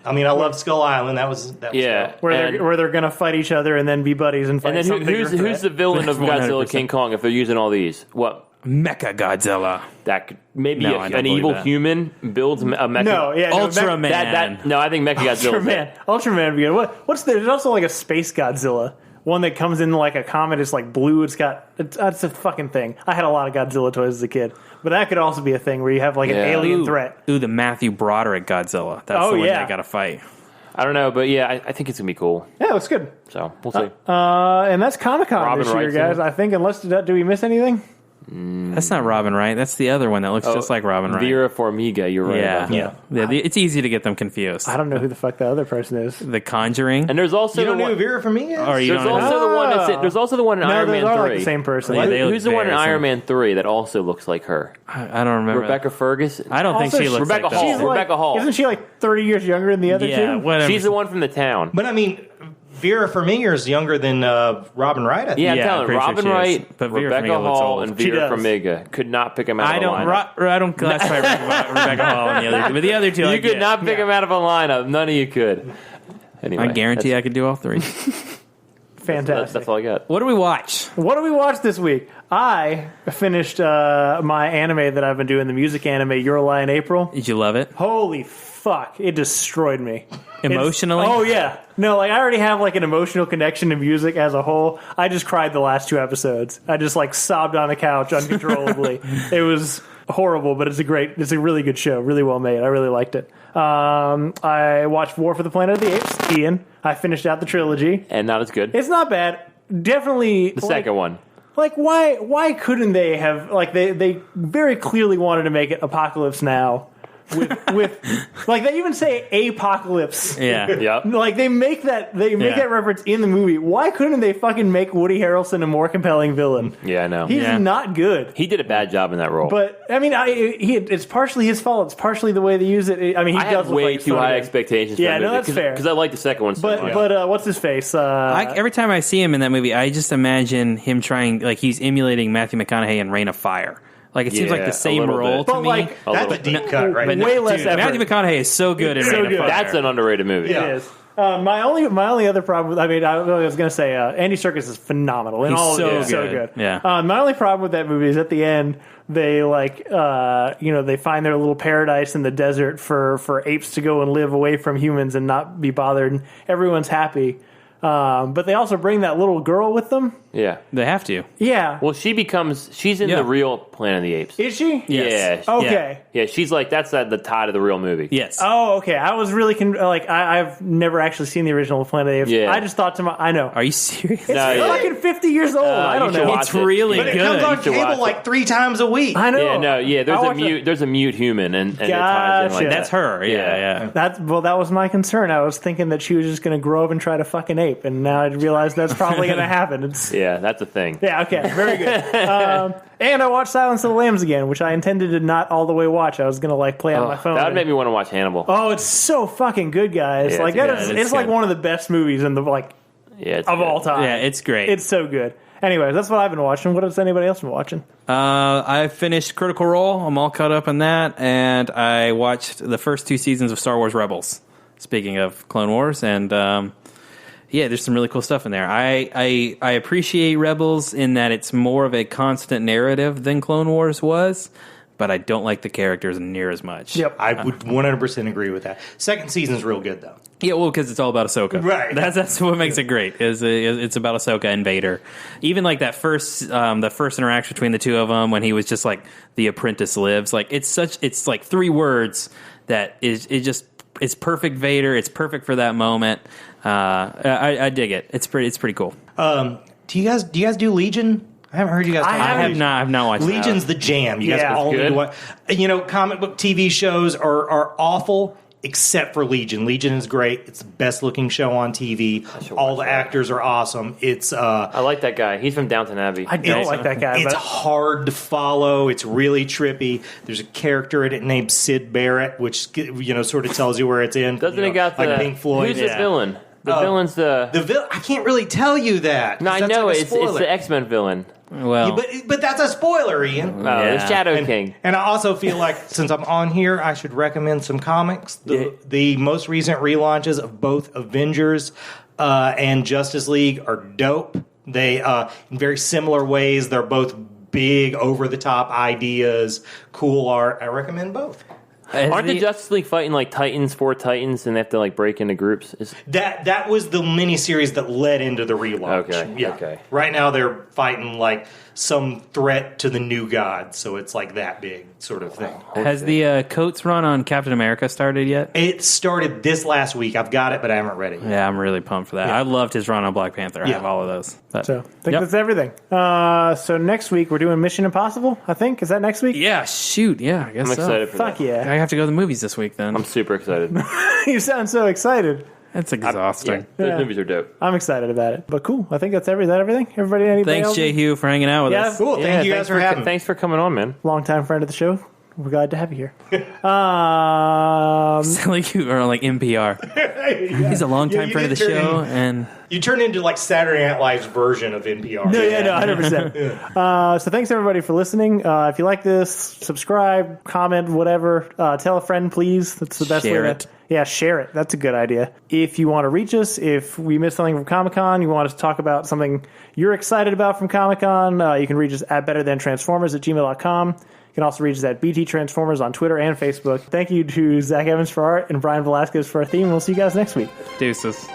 I mean, I love Skull Island. That was Yeah, dope. Where they're going to fight each other and then be buddies and fight and then who's the villain of Godzilla 100%. King Kong if they're using all these? What? Mecha Godzilla. That could, maybe No, I don't an believe evil that. human builds a mecha. Ultraman. No, I think Mecha Godzilla. Ultraman would be good. What's there's also like a space Godzilla. One that comes in like a comet. It's like blue. It's a fucking thing. I had a lot of Godzilla toys as a kid, but that could also be a thing where you have like an alien threat. Ooh, the Matthew Broderick Godzilla. That's the one that got to fight. I don't know, but yeah, I think it's gonna be cool. Yeah, it looks good. So we'll see. And that's Comic-Con this year, Wright's guys. in it. I think unless do we miss anything? That's not Robin Wright. That's the other one that looks just like Robin Wright. Vera Farmiga, you're right. Yeah. About that. It's easy to get them confused. I don't know who the fuck the other person is. The Conjuring. And there's also You don't the know one, who Vera Farmiga is? Or you there's don't know. also the one that's in, there's also the one in No, Iron those Man are 3. like the same person. They look Who's the one in very Iron similar. Man 3 that also looks like her? I don't remember. Rebecca Ferguson. I don't think Also, she looks Rebecca like Hall. that. She's like- Rebecca Hall. Isn't she like 30 years younger than the other Yeah, two? whatever. She's the one from the town. But I mean, Vera Farmiga is younger than Robin Wright, I think. Yeah, I'm Yeah, telling I'm you, pretty Robin sure she is. Wright, But Vera Rebecca Farmiga looks Hall, old. and She Vera does. Farmiga could not pick them out I of a lineup. don't classify Rebecca Hall and the other two, but the other two, You could not pick them out of a lineup. None of you could. Anyway, I guarantee I could do all three. Fantastic. that's all I got. What do we watch? What do we watch this week? I finished my anime that I've been doing, the music anime Your Lie in April. Did you love it? Holy fuck, it destroyed me. Emotionally? Oh yeah. No, like I already have like an emotional connection to music as a whole. I just cried the last 2 episodes. I just like sobbed on the couch uncontrollably. It was horrible, but it's a really good show, really well made. I really liked it. I watched War for the Planet of the Apes, Ian. I finished out the trilogy. And not as good. It's not bad. Definitely The second one. Like why couldn't they have like they very clearly wanted to make it Apocalypse Now with like they even say apocalypse. Yeah. Yep. Like they make that reference in the movie. Why couldn't they fucking make Woody Harrelson a more compelling villain? Yeah, I know. He's not good. He did a bad job in that role. But I mean, it's partially his fault. It's partially the way they use it. I mean, he I does had look way like too so high good. expectations. Yeah, for no, that's fair. Because I like the second one so much. But what's his face? Every time I see him in that movie, I just imagine him trying, like he's emulating Matthew McConaughey in Reign of Fire. Like it seems like Yeah, the a same little role bit. to But me. like That's a deep cut, right? But way less effort. Matthew McConaughey is so good in So Reign of good. Fire. That's an underrated movie. Yeah. It is. My only other problem with, I was going to say Andy Serkis is phenomenal in He's all so of it. He's so good. good. Yeah. My only problem with that movie is at the end they they find their little paradise in the desert for apes to go and live away from humans and not be bothered, and everyone's happy. But they also bring that little girl with them. Yeah. They have to. Yeah. Well, she's in Yeah. the real Planet of the Apes. Is she? Yes. Yeah. Okay. Yeah, she's like, that's the tie to the real movie. Yes. Oh, okay. I was really I've never actually seen the original Planet of the Apes. Yeah. I just thought I know. Are you serious? It's No, yeah. fucking 50 years old. I don't you should know. watch It's it. really But it good. comes on You should watch cable it. like 3 times a week. I know. Yeah, no, yeah. There's a mute human, and it ties in like Gotcha. that. That's her. Yeah. That was my concern. I was thinking that she was just going to grow up and try to fuck an ape, and now I realize that's probably going to happen. Yeah, that's a thing. Yeah, okay, very good. And I watched Silence of the Lambs again, which I intended to not all the way watch. I was going to play on my phone. That would make me want to watch Hannibal. Oh, it's so fucking good, guys! Yeah, like it's that good. is, it's like good. one of the best movies in the Yeah, it's of good. all time. Yeah, it's great. It's so good. Anyways, that's what I've been watching. What has anybody else been watching? I finished Critical Role. I'm all caught up on that, and I watched the first 2 seasons of Star Wars Rebels. Speaking of Clone Wars, and yeah, there's some really cool stuff in there. I appreciate Rebels in that it's more of a constant narrative than Clone Wars was, but I don't like the characters near as much. Yep. I would 100% agree with that. Second season's real good, though. Yeah, well, because it's all about Ahsoka. Right. That's what makes it great. It's about Ahsoka and Vader. Even like that first interaction between the two of them when he was just like, the apprentice lives. Like it's like 3 words that it's perfect Vader. It's perfect for that moment. I dig it. It's pretty cool. Do you guys do Legion? I haven't heard you guys talk about I've not watched Legion's the jam. You guys all need to watch. Comic book TV shows are awful except for Legion. Legion is great. It's the best looking show on TV. All the actors are awesome. It's I like that guy. He's from Downton Abbey. I don't like that guy. It's hard to follow. It's really trippy. There's a character in it named Sid Barrett, which sort of tells you where it's in. Doesn't it got like Pink Floyd? Who's the villain? The villain's the villain. I can't really tell you that. No, I know it's the X-Men villain. Well, but that's a spoiler, Ian. The Shadow King. And I also feel like since I'm on here, I should recommend some comics. The most recent relaunches of both Avengers and Justice League are dope. They in very similar ways. They're both big, over the top ideas, cool art. I recommend both. Aren't the Justice League fighting like Titans, 4 Titans, and they have to like break into groups? That was the miniseries that led into the relaunch. Okay. Yeah. Okay. Right now they're fighting like some threat to the new god, so it's like that big sort of thing. has the Coates run on Captain America started yet? It started this last week. I've got it, but I haven't read it yet. Yeah, I'm really pumped for that. I loved his run on Black Panther. I have all of those. So I think that's everything. So next week we're doing Mission Impossible, I think. Is that next week? Yeah, shoot. Yeah, I guess I'm excited for Fuck that. yeah. I have to go to the movies this week then. I'm super excited. You sound so excited. It's exhausting. Those movies are dope. I'm excited about it. But cool. I think that's that everything? Everybody, anything Thanks, else? Jay Hugh, for hanging out with us. Cool. Thank you guys for having me. Thanks for coming on, man. Longtime friend of the show. We're glad to have you here. Sound like you are like NPR. He's a longtime you friend of the did turn show, in- and You turned into like Saturday Night Live's version of NPR. No, 100%. So thanks everybody for listening. If you like this, subscribe, comment, whatever. Tell a friend, please. That's the best Share way it. Yeah, share it. That's a good idea. If you want to reach us, if we missed something from Comic-Con, you want us to talk about something you're excited about from Comic-Con, you can reach us at betterthantransformers@gmail.com. You can also reach us at BT Transformers on Twitter and Facebook. Thank you to Zach Evans for art and Brian Velasquez for our theme. We'll see you guys next week. deuces.